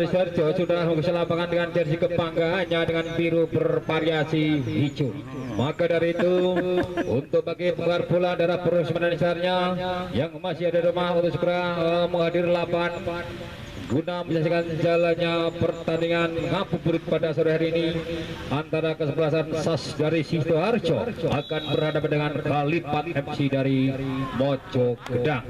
Sergio sudah mengisi lapangan dengan jersey kebanggaannya dengan biru bervariasi hijau. Maka dari itu untuk bagi penggemar bola darah Persemanan Indonesia yang masih ada di rumah untuk segera menghadiri lapangan guna menyaksikan jalannya pertandingan ngabuburit pada sore hari ini antara kesebelasan SAS dari Sidoarjo akan berhadapan dengan Kalipat FC dari Mojogedang.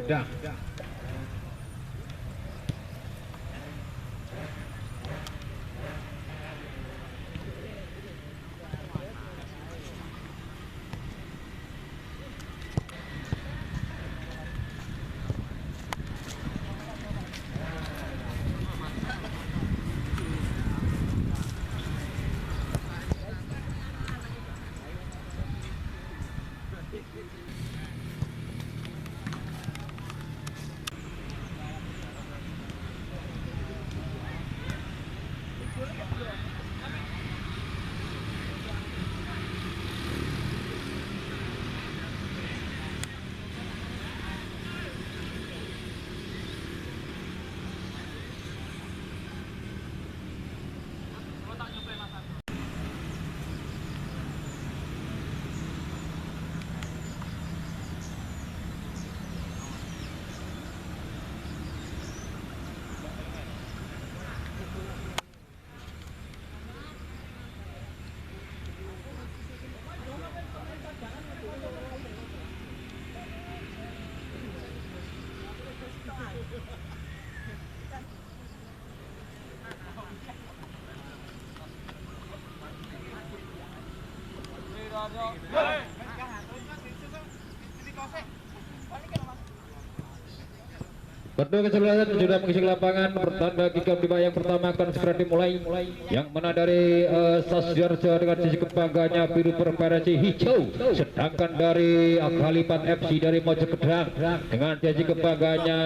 Berdua kesebelasan sudah mengisi lapangan pertanda kick-off di yang pertama akan segera dimulai, yang mana dari SAS Sidoarjo dengan sisi kebanggaannya biru bervariasi hijau, sedangkan dari Kalipat FC dari Mojogedang dengan sisi kebanggaannya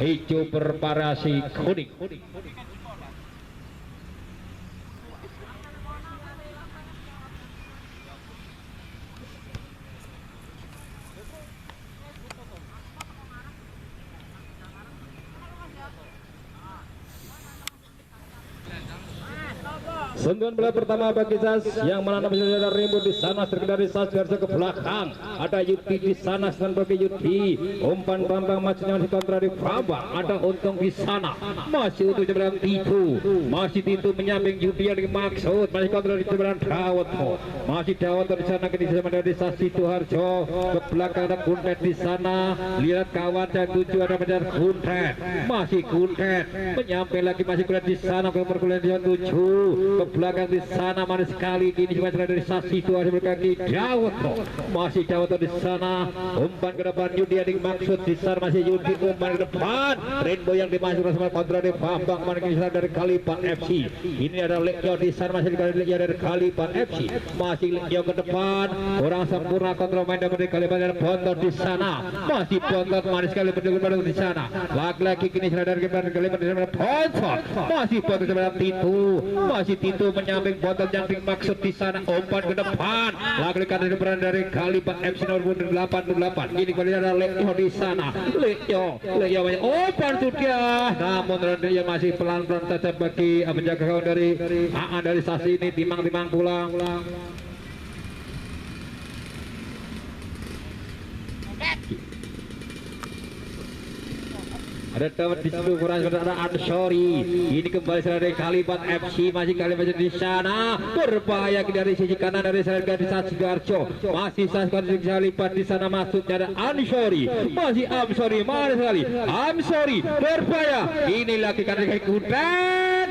hijau bervariasi kuning. Sentuhan bola pertama bagi SAS yang mana namanya ada Rembo di sana, dari SAS Sidoarjo ke belakang ada Yudi di sana, dan bagi Yudi umpan Bambang masih kontra di Bambang, ada Untung di sana masih untuk seberang Titu, masih Titu menyamping Yudi yang dimaksud, masih kontra di seberang Dawat, masih Dawat di sana ke sana dari SAS Sidoarjo ke belakang ada Kuntet di sana, lihat kawan dan tujuh ada benar Kuntet, masih Kuntet menyamping lagi masih Kuntet di sana ke perkuliahan 7 ke belakang di sana mana sekali kini cuma dari SAS Sidoarjo berkaki Dawat, masih Dawat di sana umpan ke depan Yudi yang dimaksud di sana masih Yudi umpan ke depan Rainbow yang dimasukkan sama kontra di Bambang mana kini dari Kalipat FC. Ini ada Lekyo di sana masih Lekyo dari Kalipat FC, masih Lekyo ke depan kurang sempurna kontra main dari Kalipat dan Bontot di sana masih Bontot manis sekali berdua di sana lagi-lagi kini dari Kalipat di sana Bontot masih Bontot sebelah Titu, masih Titu menyamping Bontot yang dimaksud di sana umpan ke depan lagi-lagi dari Kalipat FC nomor 88. Ini kali ada Lekyo di sana, Lekyo umpan sudah, namun dia masih pelan-pelan saja bagi menjaga kawan dari SAS ini timang pulang. Ada teman di situ kurang ada Ansori. Ini kembali dari Kalipat FC, masih Kalipat di sana berbahaya dari sisi kanan dari sarga di SAS Sidoarjo, masih SAS Kalipat di sana masuknya ada Ansori, masih Ansori mana sekali Ansori berbahaya. Ini lagi karena Kuntet,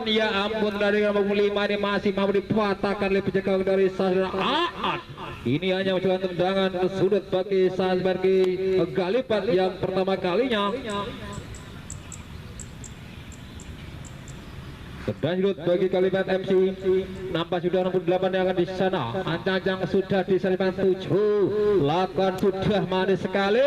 ya ampun dari nomor 5 ini masih mau dipatahkan oleh penjaga dari SAS Aan. Ini hanya mencoba tendangan ke sudut bagi SAS bagi Kalipat yang pertama kalinya. Sedang surut bagi Kalipat FC, nampak sudah nomor 8 yang akan di sana. Ancang sudah di salipan 7, lakukan sudah manis sekali.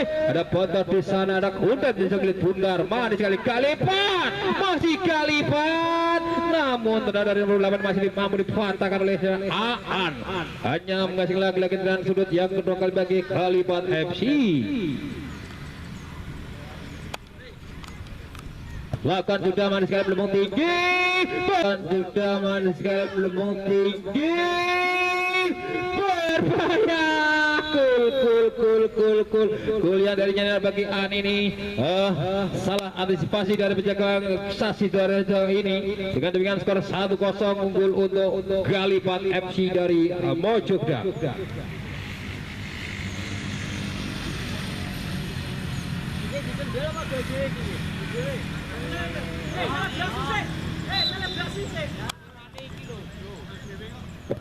Ada Bontot di sana, ada Kuntet di sebelah bundar, manis sekali Kalipat, masih Kalipat. Namun dari nomor 8 masih mampu dipatahkan oleh Aan. Hanya mengasih lagi dan sudut yang kedua kali bagi Kalipat FC. Bahkan sudah manis sekali melambung tinggi. Bahkan sudah manis sekali melambung tinggi. Berbahaya. Kul yang dari nyana bagi An ini salah antisipasi dari penjaga Sasi Doarjo ini. Dengan demikian skor 1-0 unggul untuk Galipat FC dari Mojokda.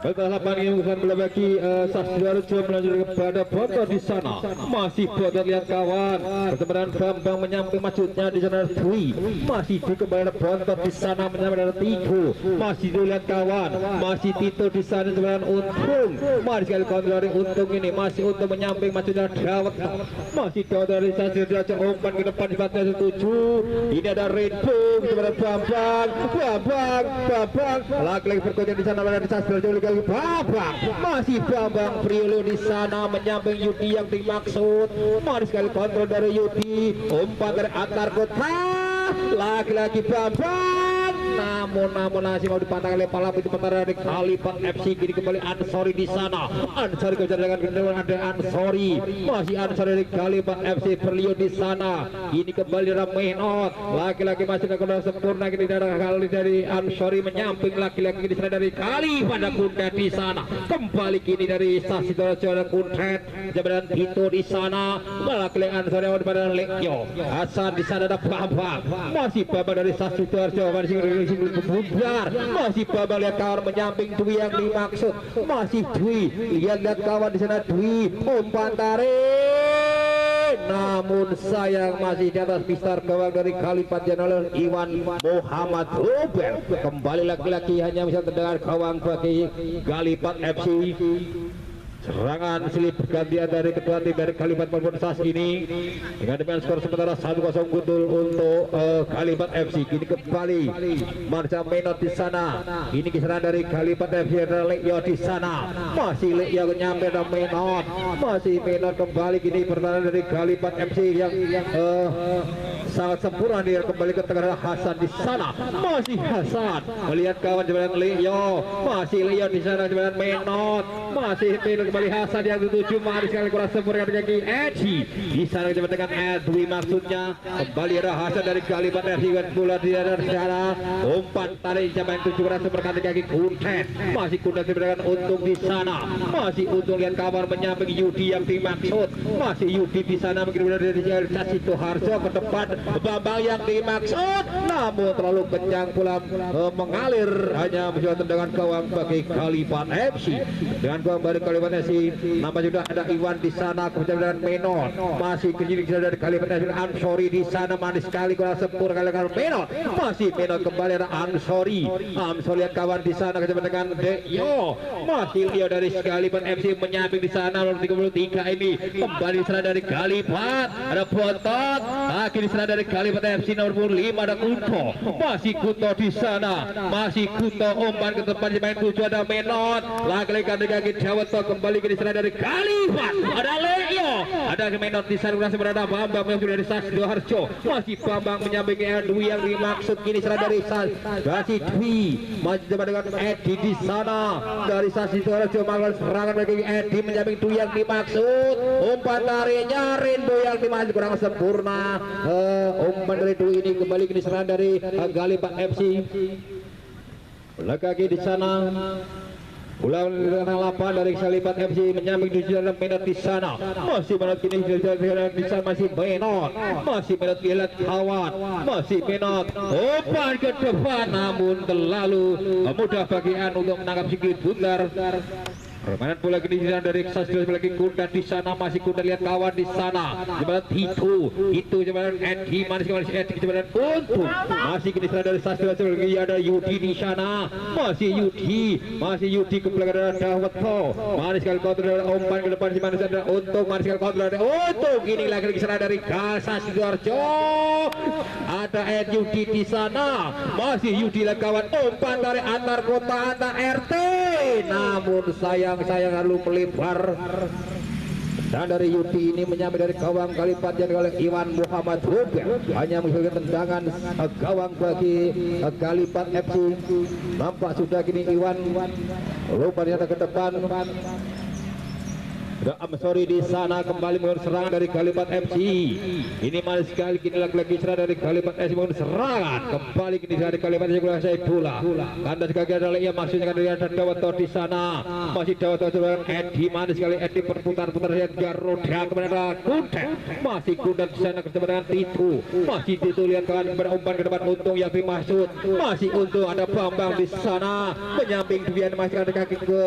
Balapan ini bukan melebaki Sasi Doarjo melanjutkan kepada Bontot di sana. Masih Bontot lihat kawan. Pertemuan Bambang menyamping maksudnya di sana Dwi. Masih kembali Bontot di sana menyamping Tito. Masih dilihat kawan. Masih Tito di sana sebenarnya Untung. Mari sekali kontrol dari Untung ini masih untuk menyamping maksudnya Dawet. Masih Dawet dari Sasi Doarjo umpan ke depan di batas 7. Ini ada Rainbow sebenarnya Bambang. Lagi-lagi berkontrak di sana di Sasi Doarjo. Bambang masih Bambang Priolo di sana menyamping Yudi yang dimaksud. Mari sekali kontrol dari Yudi, umpan dari antar kota. Lagi-lagi Bambang, namun masih mau dipatahkan oleh Palap. Itu pertandingan dari Galipat FC. Kini kembali Ansori di sana. Ansori kejar dengan kendaraan ada Ansori. Masih Ansori dari Galipat FC Priolo di sana. Ini kembali Ramenot. Lagi-lagi masih kembali sempurna. Kini kali dari Ansori menyamping lagi-lagi di sana dari Galipat ada Kuntet di sana. Kembali kini dari Sasi Doarjo ada Kuntet. Jabatan Tito di sana. Lagi-lagi Ansori pada Lekyo. Hasan di sana ada Bambang. Masih Bambang dari Sasi Doarjo masih Bambang lihat kawan menyamping Dwi yang dimaksud. Masih Dwi lihat kawan di sana Dwi umpan tarik. Namun sayang masih di atas pistar gawang dari Galipat Jenderal Iwan Muhammad Ruben. Kembali lagi-lagi hanya bisa terdengar gawang bagi Galipat FC. Serangan silih pergantian dari kedua tim dari Galipat maupun Sas ini. Dengan demikian skor sementara 1-0 gundul untuk Galipat FC. Kini kembali Marja Menot di sana. Ini kisaran dari Galipat FC ada Lekyo di sana. Masih Lekyo nyampe dan Menot. Masih Menot kembali kini pertahanan dari Galipat FC yang sangat sempurna. Dia kembali ke tengah Hasan di sana. Masih Hasan melihat kawan jembatan Lekyo. Masih Lekyo di sana jembatan Menot. Masih Menot kembali Hasan yang tujuh. Mari sekali kurang sempurna kaki Edi di sana jembatan dengan Edwi maksudnya. Kembali ada Hasan dari Galipat FC bola di sana. Umpan tarik jambatan 7 kurang sempurna kaki Kuntet. Masih Kuntet dengan Untung di sana. Masih Untung lihat kawan menyamping Yudi yang dimaksud. Masih Yudi di sana mengirim dari Sasi Doarjo ke depan. Bambang yang dimaksud namun terlalu kencang pula mengalir hanya mencoba tendangan gawang bagi Galipat FC. Dengan gawang dari Galipat FC nama sudah ada Iwan di sana kemudian dengan Menot. Masih kejiri dari Galipat FC Ansori di sana manis sekali kurang sempurna kali dengan Menot. Masih Menot kembali ada Ansori. Ansori lihat kawan di sana kemudian dengan Deyo. Masih Leo dari Galipat FC menyamping di sana nomor 33 ini kembali di sana dari Galipat ada Bontot. Akhir di sana dari Galipat FC nomor 5 ada Kunto. Masih Kunto di sana. Masih Kunto umpan ke depan main 7 ada Menot. Lagi-lagi kaki Dawet kembali ke di sana dari Galipat. Ada Lekyo. Ada Menot di sana masih berada Bambang yang sudah dari Sasi Doarjo. Masih Bambang menyampaikan Dwi yang dimaksud kini sana dari Sasi Dwi. Masih dengan Edi di sana dari Sasi Doarjo melakukan serangan bagi Edi menyampaikan Dwi yang dimaksud. Umpan tariknya Rainbow yang dimaksud kurang sempurna. Umpan dari Dwi ini kembali ke serangan dari Galipat FC. Lagi di sana ulang dengan 8 dari Galipat FC menyamping di sana Menot di sana. Masih Menot kini di sana masih Menot. Masih Menot lihat kawan. Masih Menot umpan ke depan namun terlalu mudah bagi An untuk menangkap sikit putar. Permainan bola kini dari Sasi lagi Kuntet di sana. Masih Kuntet lihat kawan di sana. Jembatan itu jembatan Edi manis kembali Edi jembatan Untung. Masih kini dari Sasi lagi ada Yudi di sana. Masih Yudi ke belakang ada Dawet. Manis sekali kontrol dari umpan ke depan si manis ada Untung. Manis sekali kontrol dari Untung. Ini lagi sana dari Sasi Doarjo. Ada Yudi di sana. Masih Yudi lihat kawan umpan dari antar kota antar RT. Namun sayang lalu melebar Dan dari Yuti ini menyamai dari gawang Kalipat yang oleh Iwan Muhammad Rupiah, hanya menghasilkan tendangan gawang bagi Kalipat FC. Nampak sudah kini Iwan lompat ke depan. Sorry di sana kembali mengurus serangan dari Kalipat FC. Ini manis sekali kini lagi serangan dari Kalipat FC mengurus serangan kembali kini dari Kalipat FC saya pula. Kandas kaki adalah ia maksudnya dari ada Dawato di sana. Masih Dawato serangan Edi manis sekali Edi berputar-putar yang Garuda kepada Kuda. Masih Kuda di sana ketemu dengan Titu. Masih Titu lihat kawan berumpan ke depan Untung yang dimaksud. Masih Untung ada Bambang di sana menyamping Duyan masih ada kaki ke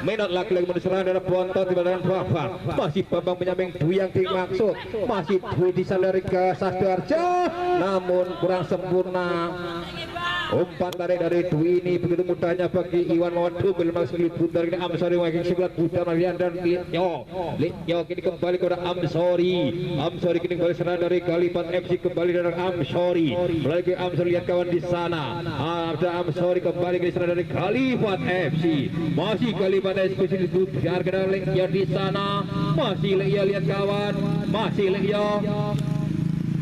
Menot lagi-lagi menserang dari Bontot di badan Bambang. Masih Bambang menyamping Dwi yang dimaksud. Masih Dwi di sana dari ke Sadarjo, namun kurang sempurna. Umpan tarik dari Dwi ini begitu mudahnya bagi Iwan Mawadu belum masuk putar ini Amsori lagi sebelah putar Marian dan Lityo kini kembali kepada Amsori kini kembali serang dari Kalipat FC kembali dari Amsori lagi Amsori lihat kawan di sana ada Amsori kembali ke serang dari Kalipat FC masih Kalipat FC dibiarkan Lityo di sana masih Lityo lihat kawan masih Lityo.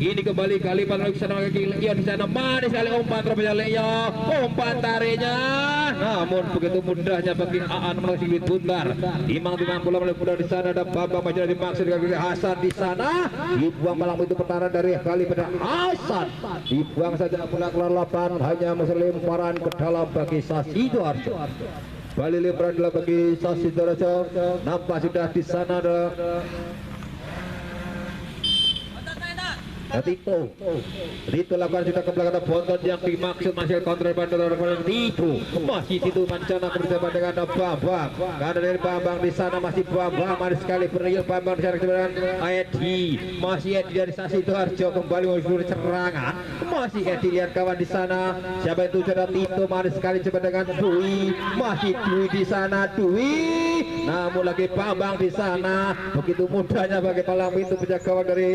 Ini kembali Kalipat lagi sana lagi Leo di sana manis sekali umpan terusnya Leo umpan tariknya namun begitu mudahnya bagi Aan masih diputar timang-timang bola mulai mudah di sana ada Bambang Majid dimaksud dengan Hasan di sana dibuang malam itu pertahanan dari Kalipat Hasan dibuang saja bola keluar lapangan hanya lemparan ke dalam bagi Sasidoarjo balik lemparan dalam bagi Sasidoarjo nampak sudah di sana ada Tito lakukan sudah ke belakang Bontot yang dimaksud masih kontrol pada Tito masih Tito Mancana bersama dengan Bambang karena dari Bambang di sana masih Bambang manis sekali beriil Bambang di sana dengan Edi masih Edi dari Sasidoarjo kembali menuju serangan masih Edi lihat kawan di sana siapa itu sudah Tito manis sekali coba dengan Dwi masih Dwi di sana Dwi namun lagi Bambang di sana begitu mudahnya bagi palang pintu penjagaan dari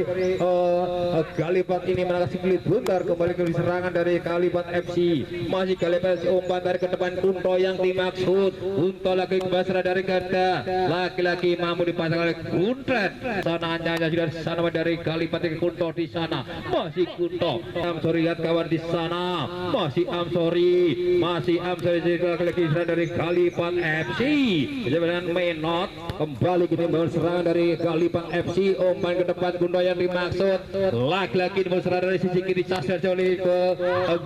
Kalipat ini menangkap kulit buntar kembali ke serangan dari Kalipat FC masih Kalipat FC umpan dari ke depan Kunto yang dimaksud Kunto lagi kebasra dari ganda laki-laki mampu dipasang oleh Kuntet sana hanya sudah sana dari Kalipat ke Kunto di sana masih Kunto Amsori lihat kawan di sana masih Amsori laki-laki serangan dari Kalipat FC dengan Menot kembali kita membangun serangan dari Kalipat FC umpan ke depan Kunto yang dimaksud lagi-lagi dimusrah dari sisi kiri Sasar Joli ke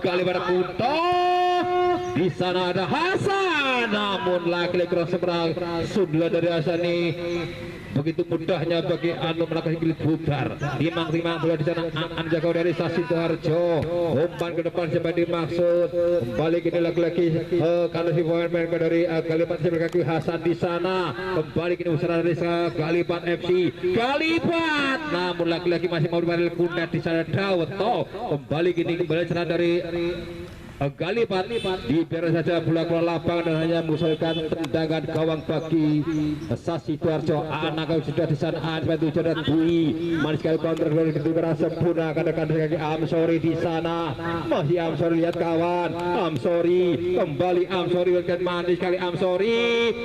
Kalipat Kunto di sana ada Hasan namun lagi-lagi kurang seberang sudah dari Hasan ini begitu mudahnya bagi Anu melakukan kulit putar timang-timang bola di sana Anjako dari Sasidoarjo umpan ke depan siapa dimaksud kembali kini lagi-lagi kalau si pemain dari Kalipat kaki Hasan di sana kembali kini usaha dari Kalipat FC Kalipat namun lagi-lagi masih mau dipanggil Kundet di sana Dawato kembali serang dari Kalipat dibiarkan saja bola keluar lapangan dan hanya mengusulkan tendangan gawang bagi Sasidoarjo anak sudah di sana itu sudah Dwi manis sekali counter dari kedua sempurna katakan kaki Amsori di sana masih Amsori lihat kawan Amsori kembali Amsori dan manis sekali Amsori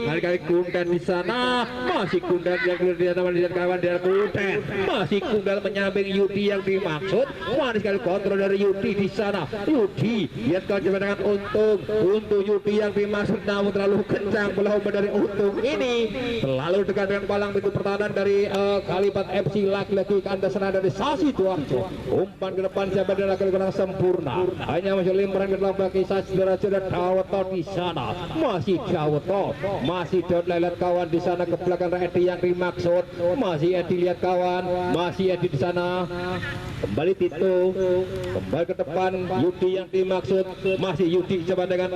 kali Kundet di sana masih Kundet yang keluar lihat kawan dari Kundet masih Kundet menyamping Yudi yang dimaksud manis sekali kontrol dari Yudi di sana Yudi lihat coba dengan Untung Yudi yang dimaksud namun terlalu kencang bola umpan dari Untung ini terlalu dekat dengan palang pintu pertahanan dari Kalipat FC lagi-lagi kanda serang dari Sasidoarjo umpan ke depan siapa dia lagi kurang sempurna hanya masih lemparan ke dalam bagi Sasidoarjo dan Dawato di sana masih Dawato masih lihat kawan di sana ke belakang Edi yang dimaksud masih Edi lihat kawan masih Edi di sana kembali Tito kembali ke depan Yudi yang dimaksud masih Yudi coba dengan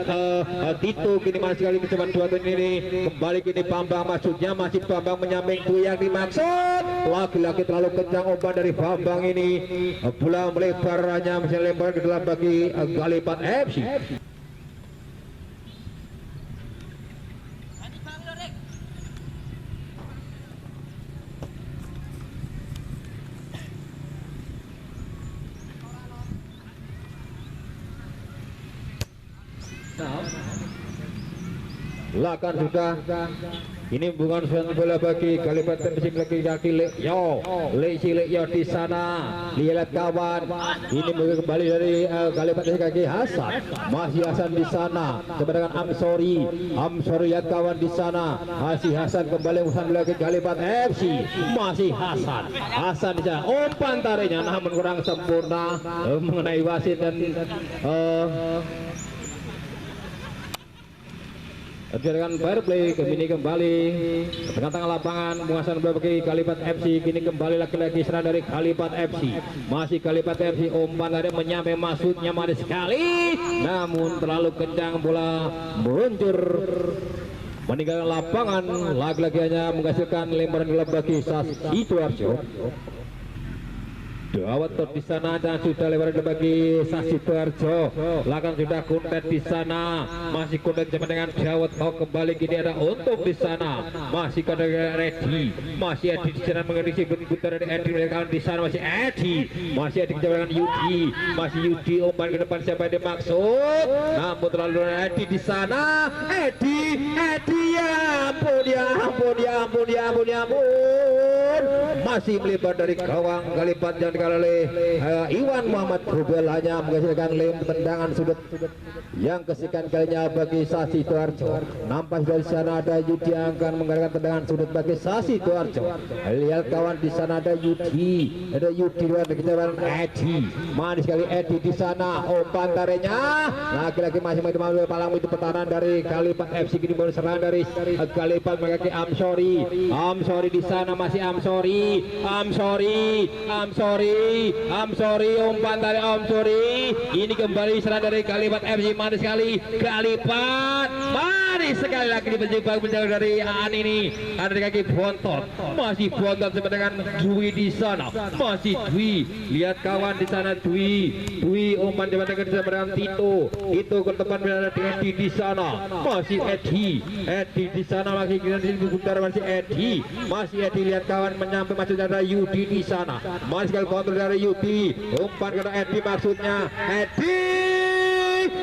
Tito kini masih sekali coba dua ini kembali kini Bambang maksudnya masih Bambang menyamping Dwi yang dimaksud lagi-lagi terlalu kencang umpan dari Bambang ini bola melebar hanya masih lempar ke dalam bagi Kalipat FC lakan sudah Ini bukan suatu bola bagi Kalipat FC lagi kaki Lekyo di sana. Lihat kawan, ini kembali dari Kalipat FC kaki Hasan. Masih Hasan di sana. Coba dengan Amsori lihat kawan di sana. Masih Hasan kembali lagi Kalipat FC. Masih Hasan di sana. Umpan tariknya namun kurang sempurna mengenai wasit dan dengan fair play kembali ke tengah-tengah lapangan penguasaan bola bagi Kalipat FC. Kini kembali lagi-lagi serang dari Kalipat FC. Masih Kalipat FC, umpan tadi menyampai maksudnya manis sekali, namun terlalu kencang, bola meluncur meninggalkan lapangan. Lagi-lagi hanya menghasilkan lemparan bola bagi Sidoarjo. Dawat di sana dan sudah lewat bagi Sidoarjo. Belakang sudah Kuntet di sana. Masih Kuntet sama dengan Dawat. Kembali kini ada Untung di sana. Masih ada Edi. Masih Edi di sana mengisi putar dari Edi di sana. Masih Edi dengan Yudi. Masih Yudi umpan ke depan siapa yang dimaksud? Namun terlalu Edi di sana. Edi ya ampun. Masih melebar dari gawang Kalipat dan oleh Iwan Muhammad Rubel hanya menghasilkan tendangan sudut yang kesekian kalinya bagi Sidoarjo. Nampak dari sana ada Yudi yang akan mengadakan tendangan sudut bagi Sidoarjo. Lihat kawan di sana ada Yudi luar kejaran Edi. Manis sekali Edi di sana. Umpan tariknya lagi-lagi masih mau palang itu pertahanan dari Kalipat FC. Kini baru serangan dari Kalipat mengaki Amsori di sana. Masih Amsori umpan dari Amsori. Ini kembali serang dari Kalipat FC. Manis sekali Kalipat, manis sekali lagi menjebak dari Aan ini. Ada di kaki Bontot. Masih Bontot sama dengan Dwi di sana. Masih Dwi, lihat kawan di sana Dwi umpan sama dengan Tito ke depan berada di Edi di sana. Masih Edi di sana lagi kita putar. Masih Edi lihat kawan menyampai masuk ada Yudi di sana. Masih sekali kontrol dari Yudi, umpan ke Edi maksudnya Edi.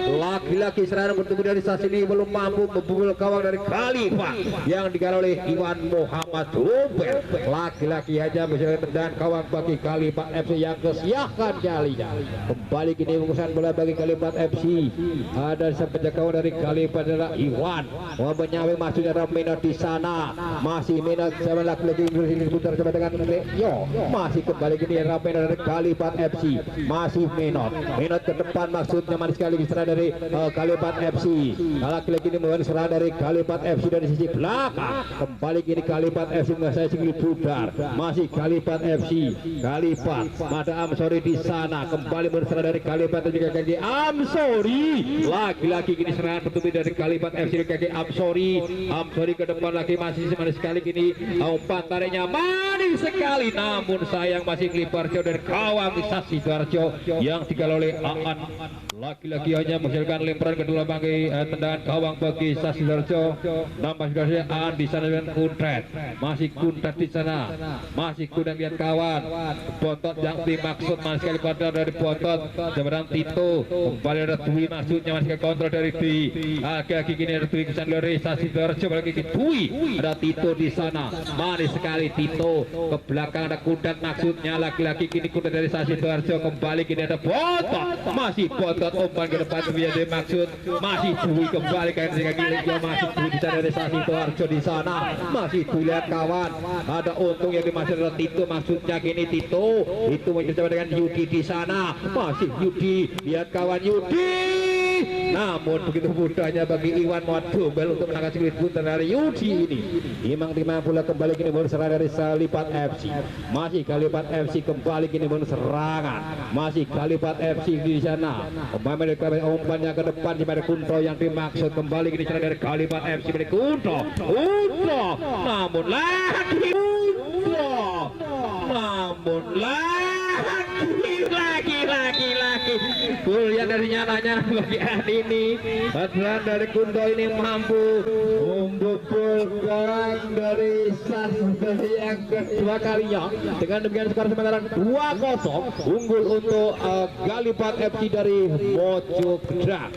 Lagi-lagi serangan bertemu dari saat ini belum mampu membobol gawang dari Kalipat yang digalau oleh Iwan Muhammad Rubel. Lagi-lagi aja bisa tendangan gawang bagi Kalipat FC yang kesiakan kalinya. Kembali kini pengusahaan bola bagi Kalipat FC. Ada sepenjaga gawang dari Kalipat adalah Iwan. Menyamai maksudnya Ramena di sana. Masih Mena sama lagi-lagi putar coba dengan Lekyo. Masih kembali kini Ramena dari Kalipat FC. Masih Menot ke depan maksudnya manis sekali diserang dari Kalipat FC. Lagi-lagi ini melawan serangan dari Kalipat FC dari sisi belakang. Kembali kini Kalipat FC menguasai singgih pudar. Masih Kalipat FC. Kalipat ada Amsori di sana. Kembali berserang dari Kalipat dan juga kaki Amsori. Lagi-lagi kini serangan bertubi dari Kalipat FC dari kaki Amsori ke depan lagi masih manis sekali kini. Umpan tariknya manis sekali, namun sayang masih kelipar jauh dari gawang Sidoarjo yang digalau oleh Aan. Lagi-lagi hanya menghasilkan lemparan kedua bagi tendangan gawang bagi Sidoarjo. Nampak sudah Aan di sana dengan Kuntet. Masih Kuntet di sana. Masih Kuntet lihat kawan. Bontot yang dimaksud masih sekali kontrol dari Bontot. Seberang Tito. Kembali ada Dwi maksudnya masih kontrol dari Dwi. Lagi-lagi kini ada Dwi kesan dari Sidoarjo. Lagi Dwi. Ada Tito di sana. Manis sekali Tito. Ke belakang ada Kuntet maksudnya. Lagi-lagi kini Kuntet dari Sidoarjo. Kembali kini ada Bontot. Masih Bontot. Umpan ke depan dia dimaksud masih Dwi kembali kayak kaki masih Dwi di sana dari Sidoarjo di sana. Masih Dwi lihat kawan. Ada Untung yang dimaksud adalah Tito maksudnya kini Tito. Itu mencoba dengan Yudi di sana. Masih Yudi lihat kawan Yudi. Namun begitu mudahnya bagi Iwan Muhammad Rubel untuk menangkap singgih putar dari Yudi ini. Imang-imang pula kembali kini baru serangan dari Kalipat FC. Masih Kalipat FC kembali kini baru serangan. Masih Kalipat FC di sana. Umpannya ke depan pada Kunto yang dimaksud kembali kini serangan dari Kalipat FC pada Kunto. Namun lagi lihat dari nyalanya bagi ini. Serangan dari Kunto ini mampu membobolkan dari Sidoarjo yang kedua kalinya. Dengan demikian skor sementara 2-0 unggul untuk Kalipat FC dari Mojogedang.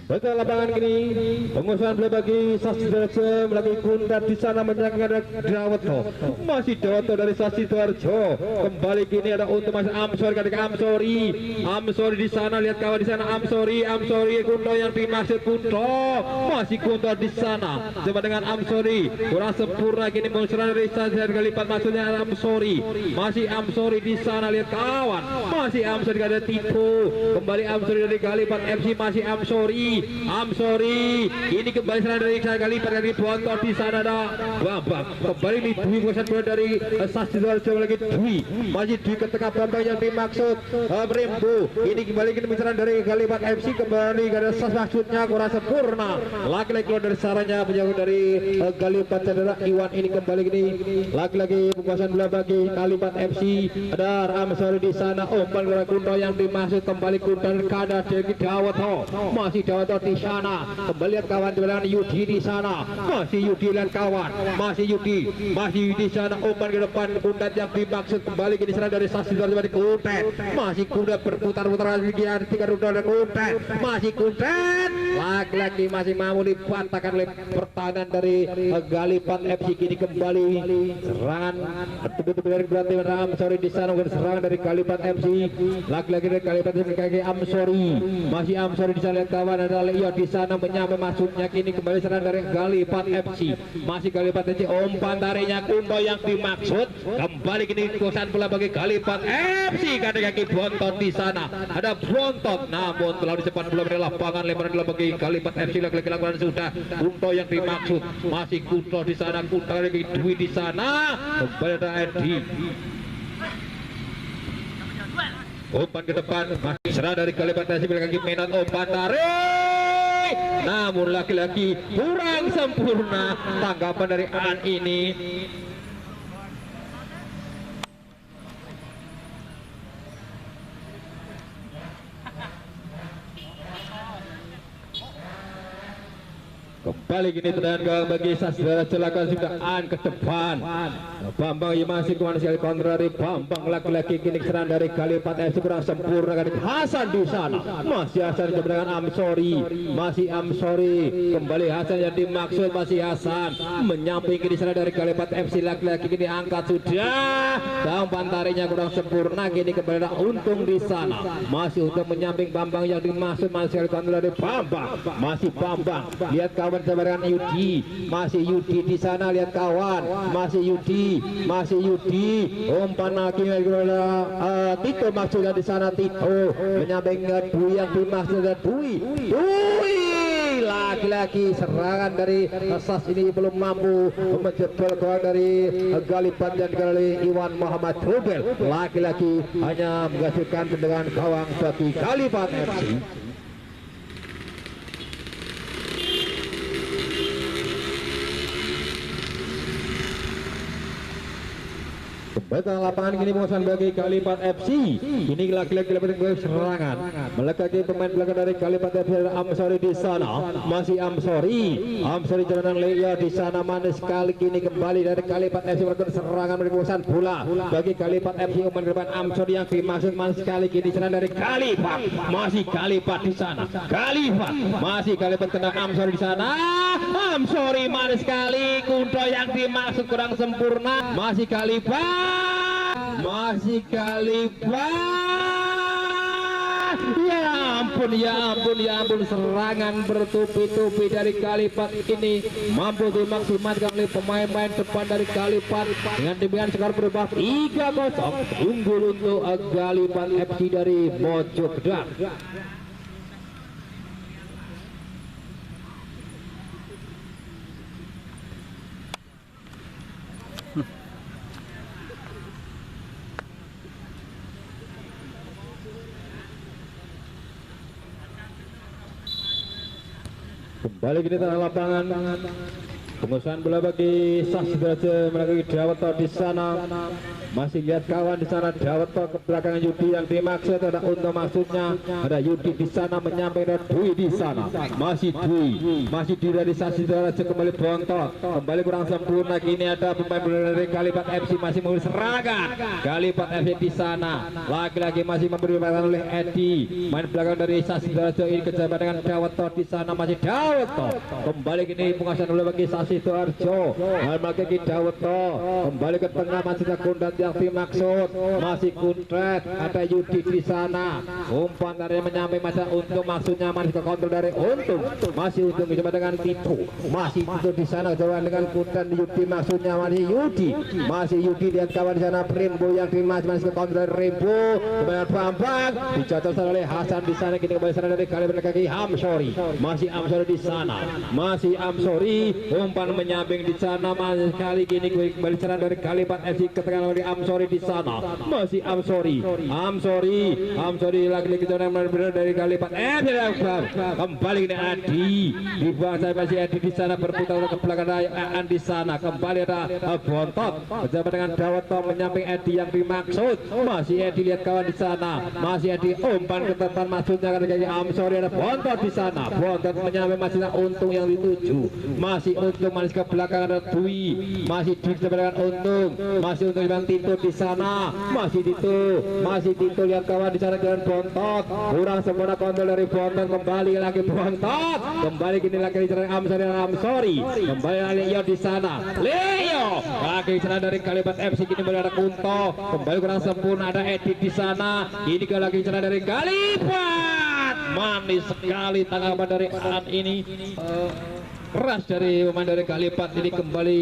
Betul lapangan kini pengusahaan bola bagi Sasi Sidoarjo lagi kundat di sana menyangka Dawoto, masih Dawoto dari Sasi Sidoarjo. Kembali kini ada untuk Mas Amsori ketika Amsori di sana, lihat kawan di sana Amsori Kunto yang dimaksud Kunto, masih Kunto di sana coba dengan Amsori kurang sempurna kini pengusahaan dari Sasi kali lipat maksudnya Amsori, masih Amsori di sana, lihat kawan masih Amsori ada tipu kembali Amsori dari Galipat FC, masih Amsori ini kembali serang dari Galipat dari Bontot di sana ada Bambang kembali ini Dwi pengusahaan bola dari Sasi Sidoarjo lagi Dwi, masih Dwi ketika Bambang yang dimaksud Rembo, ini kembali kini serang dari Galipat FC, kembali karena maksudnya kurang sempurna lagi-lagi keluar dari saranya penjaga dari Galipat cedera Iwan, ini kembali kini lagi-lagi penguasaan bola bagi Galipat FC, ada Amsori di sana umpan Kunto yang dimaksud kembali Kunto kada dari Dawoto, masih Dawoto di sana kembali lihat kawan di Yudi di sana, masih Yudi lihat kawan masih Yudi di sana umpan ke depan Kundat yang dimaksud kembali kini serang dari Sasi Sidoarjo dari Kundat, masih Kundat berputar-putar lagi di tiga rudal dan Kundat, masih Kundat lagi-lagi masih mau dipatahkan oleh pertahanan dari Galipat FC, kini kembali serangan betul-betul dari berarti Amsori di sana serangan dari Galipat FC, lagi-lagi dari Galipat FC kaki Amsori, masih Amsori di sana lihat kawan ada Leo di sana menyampe maksudnya, kini kembali serang dari Galipat FC, masih Galipat FC umpan tarinya Kunto yang dimaksud kembali kini kekuasaan bola bagi Galipat FC, kaki Bontot di sana ada Bontot namun telah disepan bola dari lapangan lemparan bola bagi Galipat FC, lagi-lagi lakukan sudah Kunto yang dimaksud, masih Kunto di sana, Kunto lagi Dwi di sana kembali ada Edi umpan ke depan, masih serang dari Galipat FC kaki Menot umpan tarik namun laki-laki kurang sempurna tanggapan dari An ini. Kembali kini tendangan bagi Sasi Sidoarjo lakukan sudahan ke depan. Bambang yang masih kemana sekali kontra dari Bambang, laki-laki kini serang dari Galipat FC kurang sempurna dari Hasan di sana, masih Hasan coba dengan Amsori, masih Amsori kembali Hasan yang dimaksud, masih Hasan menyamping kini serang dari Galipat FC, laki-laki kini angkat sudah umpan tarinya kurang sempurna, kini kembali ada Untung di sana, masih Untung menyamping Bambang yang dimaksud, masih sekali kontra dari Bambang, masih Bambang lihat kawan sebaran Yudi, masih Yudi di sana, lihat kawan masih Yudi umpan lagi Tito maksudnya di sana, Tito menyamping Dwi yang dimaksud Dwi lagi-lagi serangan dari Sas ini belum mampu menjebol gol dari Galipat dan kali Iwan Muhammad Rubel, lagi-lagi hanya menghasilkan tendangan gawang bagi Galipat FC. Betul lapangan kini penguasaan bagi Galipat FC, ini laki-laki dapat serangan melekati pemain belakang dari Galipat FC Amsori di sana, masih Amsori jalanan Lea di sana, manis sekali kini kembali dari Galipat FC melakukan serangan dari penguasaan bola bagi Galipat FC, umpan ke depan Amsori yang dimaksud, manis sekali kini serang dari Galipat, masih Galipat di sana, masih Galipat kena Amsori di sana, Amsori manis sekali, Kunto yang dimaksud kurang sempurna, masih Galipat ya ampun serangan bertubi-tubi dari Galipat ini mampu dimaksimalkan oleh pemain-pemain depan dari Galipat dengan demikian skor berubah 3-0 unggul untuk Galipat FC dari Mojokerto. Kembali kita tanah lapangan pengusahaan bola bagi Sasdraja melalui Dawoto di sana. Masih lihat kawan di sana, Dawoto ke belakang Yudi yang dimaksud ada untuk maksudnya ada Yudi di sana menyampaikan Dwi di sana. Masih Dwi dari Sasdraja kembali bontot, kembali kurang sempurna. Kini ada pemain bola dari Kalipat FC masih memberi serangan. Kalipat FC di sana lagi-lagi masih memberi perhatian oleh Edi. Main belakang dari Sasdraja ini kejabat dengan Dawoto di sana. Masih Dawoto kembali kini penguasaan bola bagi Sasidoarjo. Lagi Dawoto kembali ke tengah masih Kundat yang dimaksud masih Kuntret ada Yudi di sana. Umpan dari menyampai masa Untung maksudnya masih ke kontrol dari Untung. Masih Untung coba dengan Tito. Masih Tito di sana coba dengan Kuntret Yudi maksudnya masih Yudi. Masih Yudi lihat kawan di sana Rembo yang masih ke kontrol dari Rembo. Kemudian Bambang dijatuh oleh Hasan di sana. Kini kembali sana dari kali berkaki Amsori. Masih Amsori di sana. Masih Amsori umpan menyamping di sana masih kali gini kembali sana dari Kalipat FC ketegangan dari Amsori di sana. Masih Amsori lagi-lagi dari Kalipat kembali ini Adi di bawah saya masih Adi di sana berputar ke belakang di sana. Kembali ada bontot bersama dengan Dawoto menyamping Edi yang dimaksud. Masih Edi lihat kawan di sana. Masih Edi umpan ke depan maksudnya dari Amsori ada bontot di sana. Bontot menyamping masih Untung yang dituju. Masih Untung manis ke belakang ada Dwi. Masih Dwi bersama dengan Untung. Masih Untung dengan Tito di sana. Masih Tito lihat kawan di sana dengan bontot. Kurang sempurna kontrol dari bontot. Kembali lagi bontot. Kembali kini lagi di sana Amsori dan Amsori. Kembali lagi Leo di sana. Leo lagi di sana dari Kalipat FC kini ada Kunto. Kembali kurang sempurna ada Edi di sana. Ini lagi di sana dari Kalipat. Manis sekali tanggapan dari An ini. Keras dari pemain dari Kalipat ini. Kembali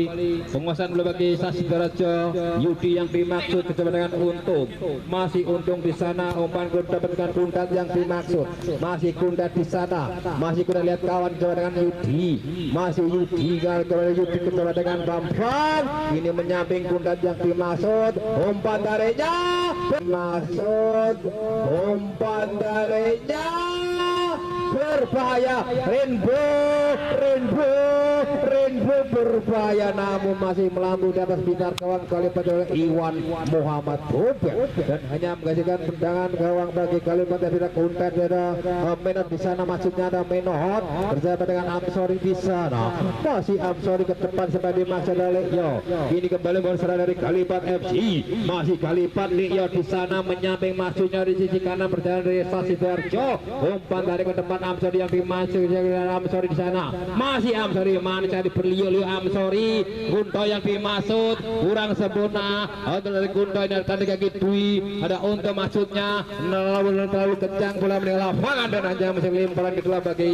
penguasaan bola bagi Sasdraja. Yudi yang dimaksud coba dengan Untung. Masih Untung di sana. Umpan dapatkan Kundat yang dimaksud. Masih Kundat di sana. Masih Kundat lihat kawan coba dengan Yudi. Masih Yudi kembali Yudi coba dengan Bambang. Ini menyamping Kundat yang dimaksud. Umpan darinya masuk. Umpan darinya berbahaya. Rainbow berbahaya namun masih melambung di atas bintang kawan Kalipat oleh Iwan Muhammad Robert dan hanya menghasilkan tendangan gawang bagi Kalipat yang tidak Kuntet. Ada Menot di sana maksudnya ada Menohot bersama dengan Amsori di sana. Masih Amsori ke depan sebagai dimaksud oleh Leo. Ini kembali berserah dari Kalipat FC. Masih Kalipat Leo di sana menyamping maksudnya di sisi kanan berjalan dari Sasidoarjo. Umpan dari ke depan Amsori yang dimaksud Amsori di sana. Masih Amsori manis dari berliu-liu Amsori. Kunto yang dimaksud kurang sempurna. Dari Kunto ini ada tanda kaki Dwi. Ada Untung maksudnya terlalu kencang bola meninggal lapangan dan hanya masih lemparan kedua bagi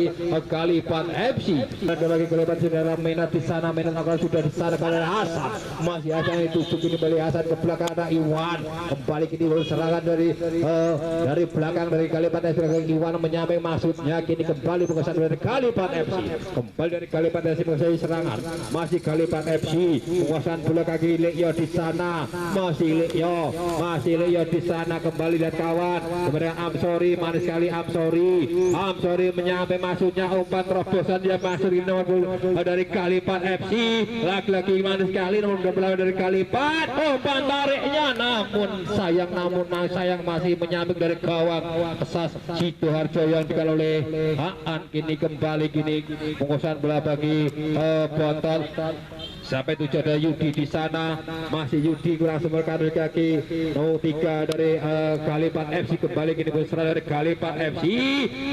Kalipat FC. Ada bagi Kalipat saudara Menat di sana. Menat akan sudah di sana pada Hasan. Masih Hasan itu kini kembali Hasan ke belakang ada Iwan. Kembali kini serangan dari belakang dari Kalipat FC. Iwan menyampaikan maksudnya kini kembali penguasaan dari Kalipat FC. Kembali dari Kalipat FC menguasai serangan. Masih Kalipat FC penguasaan bola kaki Leo di sana. Masih Leo di sana. Kembali lihat kawan kemudian Amsori manis sekali Amsori menyampaikan maksudnya umpan terobosan dia masuk di nomor dari Kalipat FC. Lagi-lagi manis sekali nomor 12 dari Kalipat. Umpan tariknya namun sayang masih menyambung dari gawang Sasidoarjo yang dikal oleh Aan. Kini kembali penguasaan bola bagi Bontot. Sampai 7 ada Yudi di sana. Masih Yudi kurang sempurna dari kaki 3 dari Kalipat FC. Kembali kini berserah dari Kalipat FC.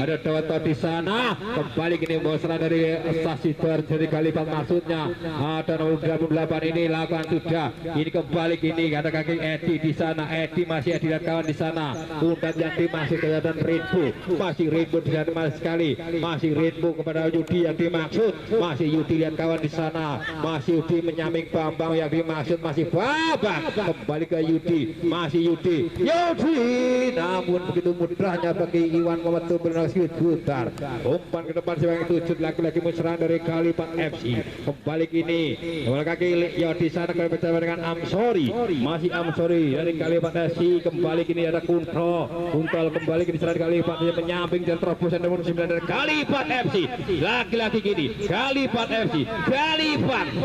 Ada Dawoto di sana. Kembali kini berserah dari Sasidoarjo dari Kalipat maksudnya. Ada nomor 28 ini lakukan sudah. Ini kembali ada kaki Edi di sana. Edi masih Edi dan kawan di sana. Kundat yang dimaksud kelihatan Rainbow. Masih Rainbow di sana sekali. Masih Rainbow kepada Yudi yang dimaksud. Masih Yudi lihat kawan di sana. Masih Yudi menyamping Bambang, yang dimaksud masih Bambang, kembali ke Yudi, masih Yudi, namun begitu mudahnya bagi Iwan Muhammad Tubrunasi putar umpan ke depan sebagai sujud laki-laki musrah dari Kalipat FC. Kembali kini bola kaki Yodi sana kembali bersama dengan Amsori, masih Amsori dari Kalipat FC. Kembali kini ada Kuntal kembali kini serang Kalipat yang menyamping dan terobosan nomor 9 dari Kalipat FC. Laki-laki kini Kalipat FC,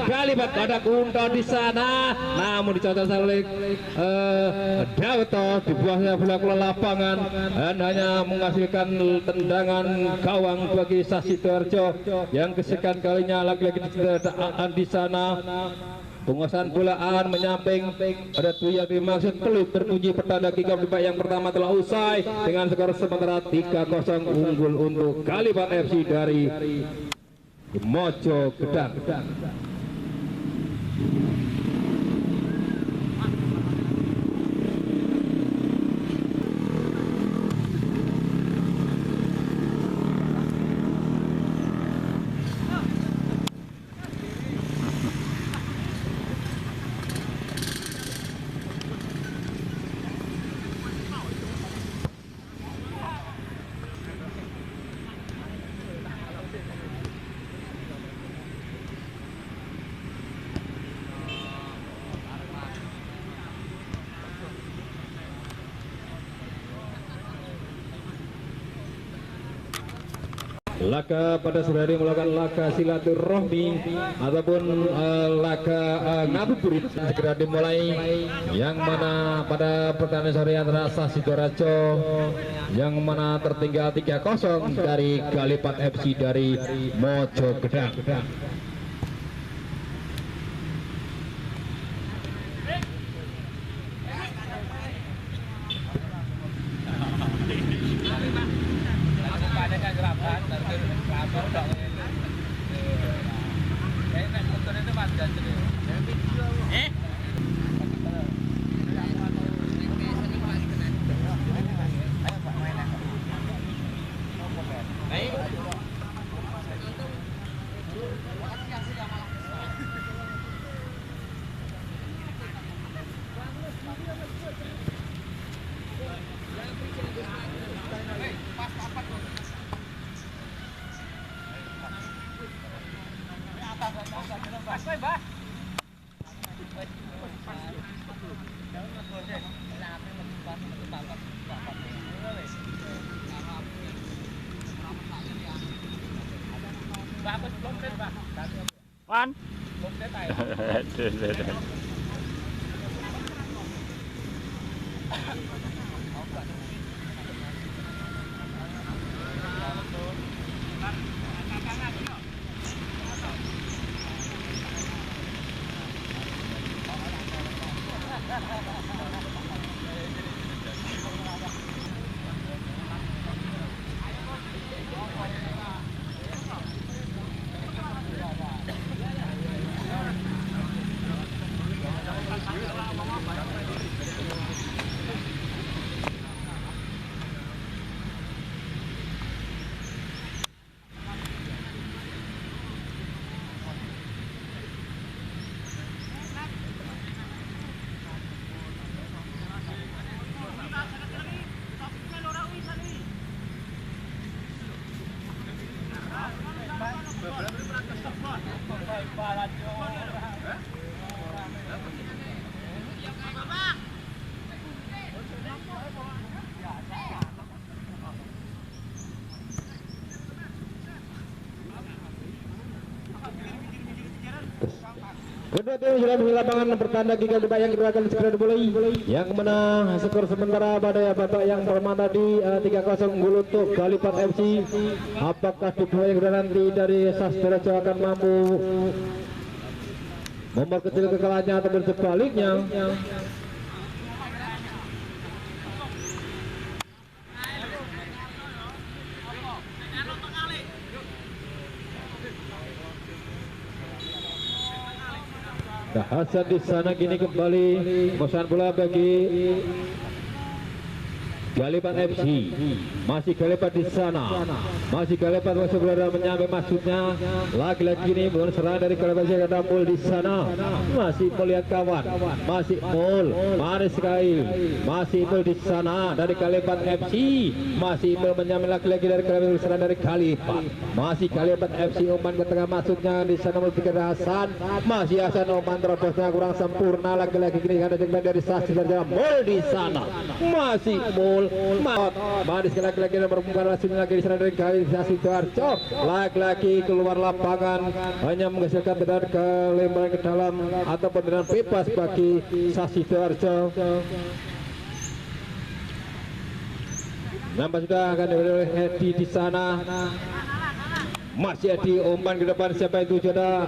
Kalipat ada Kuntal di sana, namun dicoba oleh Dawoto di bawahnya bola lapangan dan hanya menghasilkan tendangan gawang bagi Sasi Sidoarjo yang kesekian kalinya. Lagi-lagi di sana penguasaan bolaan menyamping ada tuh yang dimaksud peluit berbunyi pertanda kick-off yang pertama telah usai dengan skor sementara 3-0 unggul untuk Kalipat FC dari Mojo Gedang. Laga pada sore hari melakukan laga silaturahmi ataupun laga ngabuburit segera dimulai, yang mana pada pertandingan sore antara Sasi Sidoarjo yang mana tertinggal 3-0 dari Kalipat FC dari Mojo Gedang. One. Kedua tim sudah di lapangan pertanda kick off yang kedua akan segera dimulai, yang menang skor sementara pada babak yang pertama tadi 3-0 unggul untuk Kalipat FC. Apakah di babak yang kedua nanti dari Sasi Sidoarjo akan mampu memperkecil kekalahannya atau sebaliknya? Hasan di sana kini kembali bosan bola bagi Galipat FC masih Galipat di sana, masih Galipat masih berada menyampai maksudnya. Lagi-lagi ini bukan serangan dari Galipat Jakarta Mul di sana, masih melihat kawan, masih Mul, manis sekali, masih Mul di sana dari Galipat FC, masih Mul menyampai lagi-lagi dari Galipat serangan dari Galipat, masih Galipat FC umpan ke tengah maksudnya di sana Mul pikir Hasan, masih Hasan umpan terobosnya kurang sempurna. Lagi-lagi ini ada jengkel dari Saksi Sarjana Mul di sana, masih Mul. Manis lagi-lagi nomor pembukaan langsung lagi di sana dari Saksi Sidoarjo. Lagi-lagi keluar lapangan hanya menghasilkan tendangan ke lemparan ke dalam ataupun tendangan bebas bagi Saksi Sidoarjo. Nampak sudah akan diberi oleh Edi di sana. Masih Edi umpan ke depan, siapa itu ada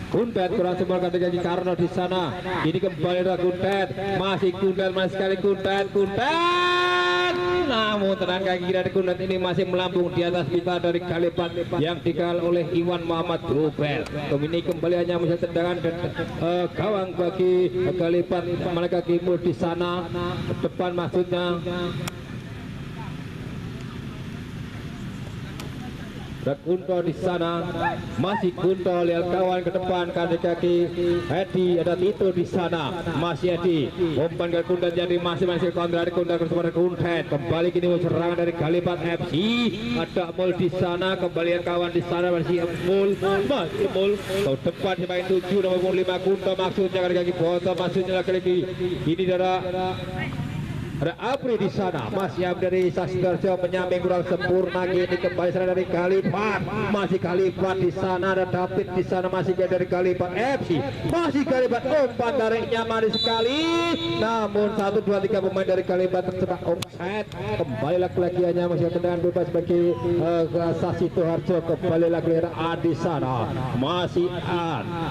Kuntet kurang sempurna kaki Karno di sana. Ini kembali ada Kuntet, masih Kuntet, masih sekali Kuntet. Namun tenang kaki kiri dari Kuntet ini masih melambung di atas kita dari Galipat yang dikawal oleh Iwan Muhammad Rubel. Ini kembali hanya bisa tendangan gawang bagi Galipat. Mereka Kimul di sana depan maksudnya. Dan Kunto di sana, masih Kunto lihat kawan ke depan kaki Edi, ada Tito di sana, masih Edi umpan ke Kuntet jadi masih kontra dari Kuntet kepada Kuntet. Kembali kini serangan dari Galipat FC, ada Mul di sana, kembalian kawan di sana masih Mul, masih Mul ke depan pemain 7 nomor 5 Kunto maksudnya kaki Boto maksudnya lagi ini ada Apri di sana, masih Apri dari Saksi Sidoarjo menyamping kurang sempurna. Kini kembali sana dari Galipat, masih Galipat di sana, ada David di sana, masih dari Galipat FC, masih Galipat umpan tariknya manis sekali. Namun 1, 2, 3 pemain dari Galipat terjebak offside. Kembali lagi hanya masih tendangan bebas bagi Saksi Sidoarjo. Kembali lagi ada di sana, masih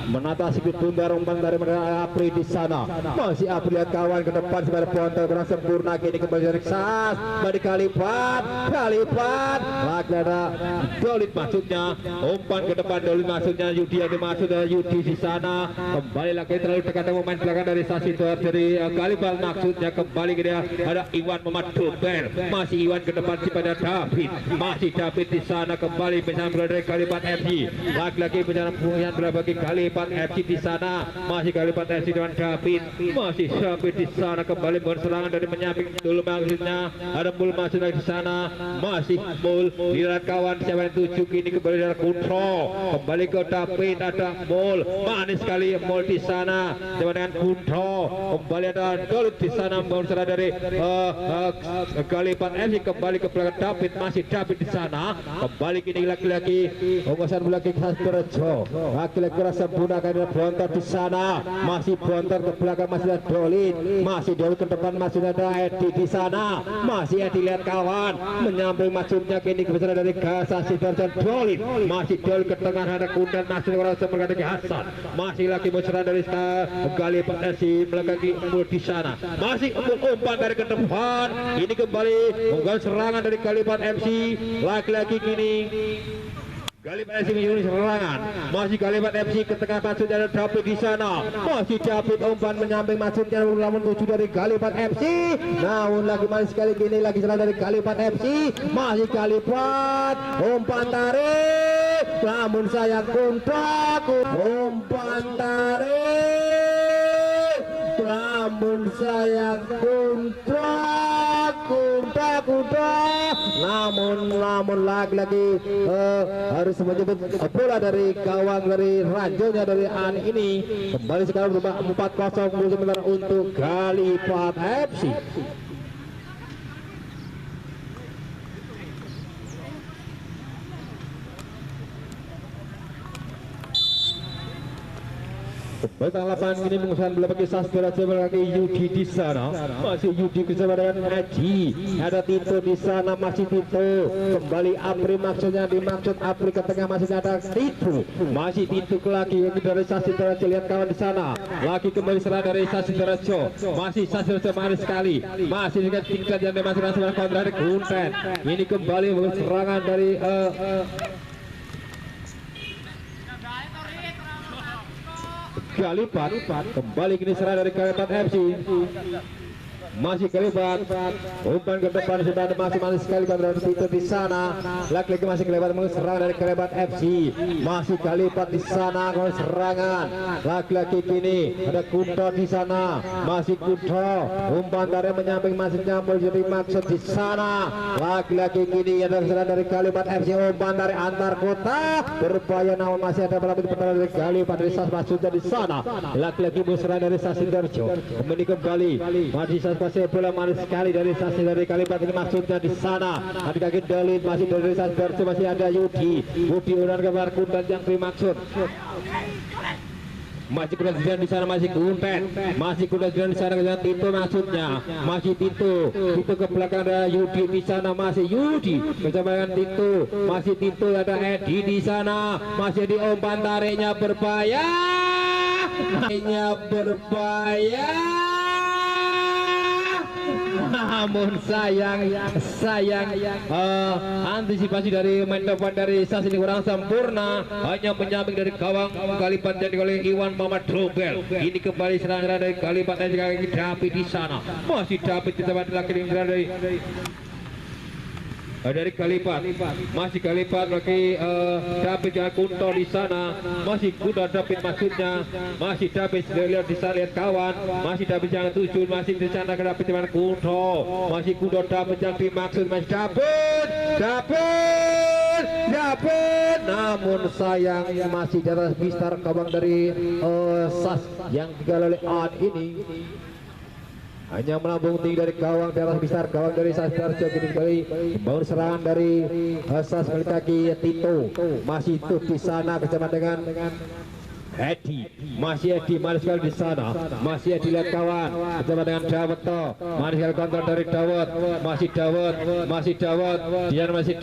menatasi tunda umpan dari Apri di sana, masih Apri lihat kawan ke depan sebagai Ponto kurang sempurna. Kini kembali dari Sas dari Galipat lagi ada Dolit maksudnya, umpan ke depan Dolit maksudnya, Yudi yang dimaksud Yudi di sana. Kembali lagi terlalu dekat dengan pemain belakang dari Saksi Sidoarjo dari Galipat maksudnya. Kembali ke dia ada Iwan Muhammad Rubel, masih Iwan ke depan kepada David, masih David di sana. Kembali penyambung dari Galipat FC, lagi-lagi penyambung bagi Galipat FC di sana, masih Galipat FC dengan David, masih David di sana. Kembali berserangan dari menyamping dulu maksudnya, ada Mul masuk lagi di sana, masih Mul lihat kawan siapa yang 7. Kini kembali dari Kunto, kembali ke David, ada Mul, manis sekali Mul di sana sama dengan Kunto. Kembali ada Dolit di sana, berserah dari Galipat FC, kembali ke belakang David, masih David di sana. Kembali kini lagi-lagi penguasaan bola ke Saksi Sidoarjo, lagi-lagi rasa sempurna karena Bontor di sana, masih Bontor ke belakang, masih ada Dolit, masih Dolit ke depan, masih ada Edi di sana, masih Edi lihat kawan menyamping maksudnya. Kini kebesaran dari Saksi Sidoarjo Dolit, masih Dolit ke tengah, ada Kuntet masih orang seperti dari Hasan, masih lagi berserang dari Galipat FC melengkapi Mul di sana, masih umpan dari ke depan. Ini kembali menggal serangan dari Galipat FC, lagi-lagi kini Galipat FC menyusun serangan, masih Galipat FC ke tengah maksudnya ada David di sana, masih David umpan menyamping maksudnya namun 7 dari Galipat FC. Namun lagi manis sekali kini lagi serangan dari Galipat FC, masih Galipat umpan tarik, namun sayang Kunto umpan tarik, namun sayang Kunto namun lagi-lagi harus menyebut bola dari gawang dari ranjaunya dari Ani ini. Kembali sekarang berubah 4-0 sementara untuk Galipat FC. Batang lapangan ini mengusahakan bola bagi Saksi Sidoarjo bagi Yudi di sana, masih Yudi bersama dengan Aji, ada Tito di sana, masih Tito. Kembali Apri maksudnya, dimaksud Apri ke tengah, masih ada Tito, masih Tito lagi dari Saksi Sidoarjo. Lihat kawan di sana, lagi kembali serang dari Saksi Sidoarjo, masih Saksi Sidoarjo manis sekali, masih dengan tingkat yang dimasukkan sebagai kontra dari Kuntet. Ini kembali serangan dari Galipat. Kembali kini serang dari Galipat FC. masih kelebat, umpan ke depan sudah ada masing-masing sekali dari Tito di sana. Lagi-lagi masih kelebat serang dari Kelebat FC, masih kelebat di sana kalau serangan. Lagi-lagi kini ada Kunto di sana, masih Kunto, umpan dari menyamping masih nyambung jadi maksud di sana. Lagi-lagi kini ada serang dari Kelebat FC, umpan dari antar kota berbahaya, namun masih ada pelapis pertahanan dari Kelebat dari Sas maksudnya di sana. Lagi-lagi serang dari Sasindarjo, kemudian kembali masih masih bola manis sekali dari Sasi dari Kalipat ini maksudnya di sana. Ada kaki Dalit masih dari Sasindarjo, masih ada Yudi udah kebar Kuntan yang dimaksud. Masih kuda di sana, masih Kuntet, masih kuda di sana Tito maksudnya, masih Tito ke belakang ada Yudi di sana, masih Yudi kecabangan Tito, masih Tito ada Edi di sana, masih di umpan tariknya berbahaya, namun sayang antisipasi dari main depan dari Sas ini kurang sempurna, hanya menyamping dari gawang Kalipat jadi oleh Iwan Muhammad Robel. Ini kembali serangan dari Kalipat dan juga David di sana, masih David di tempat lagi dari Kalipat, masih Kalipat lagi David dengan Kunto di sana, masih kuda David maksudnya, masih David lihat di sana, lihat kawan, masih David yang tujuh, masih di sana ke David dengan Kunto, masih kuda David yang dimaksud, masih David, namun sayang masih di atas Mister Kabang dari Sas yang digagal oleh Ad ini. Hanya melambung tinggi dari gawang teras besar gawang dari Sasindarjo. Kembali bangun serangan dari Sas kaki Tito, masih itu di sana bersama dengan Edi, masih Edi manis sekali di sana, masih Edi lihat kawan bersama dengan Dawud manis sekali kontrol dari Dawud, masih Dawud dia masih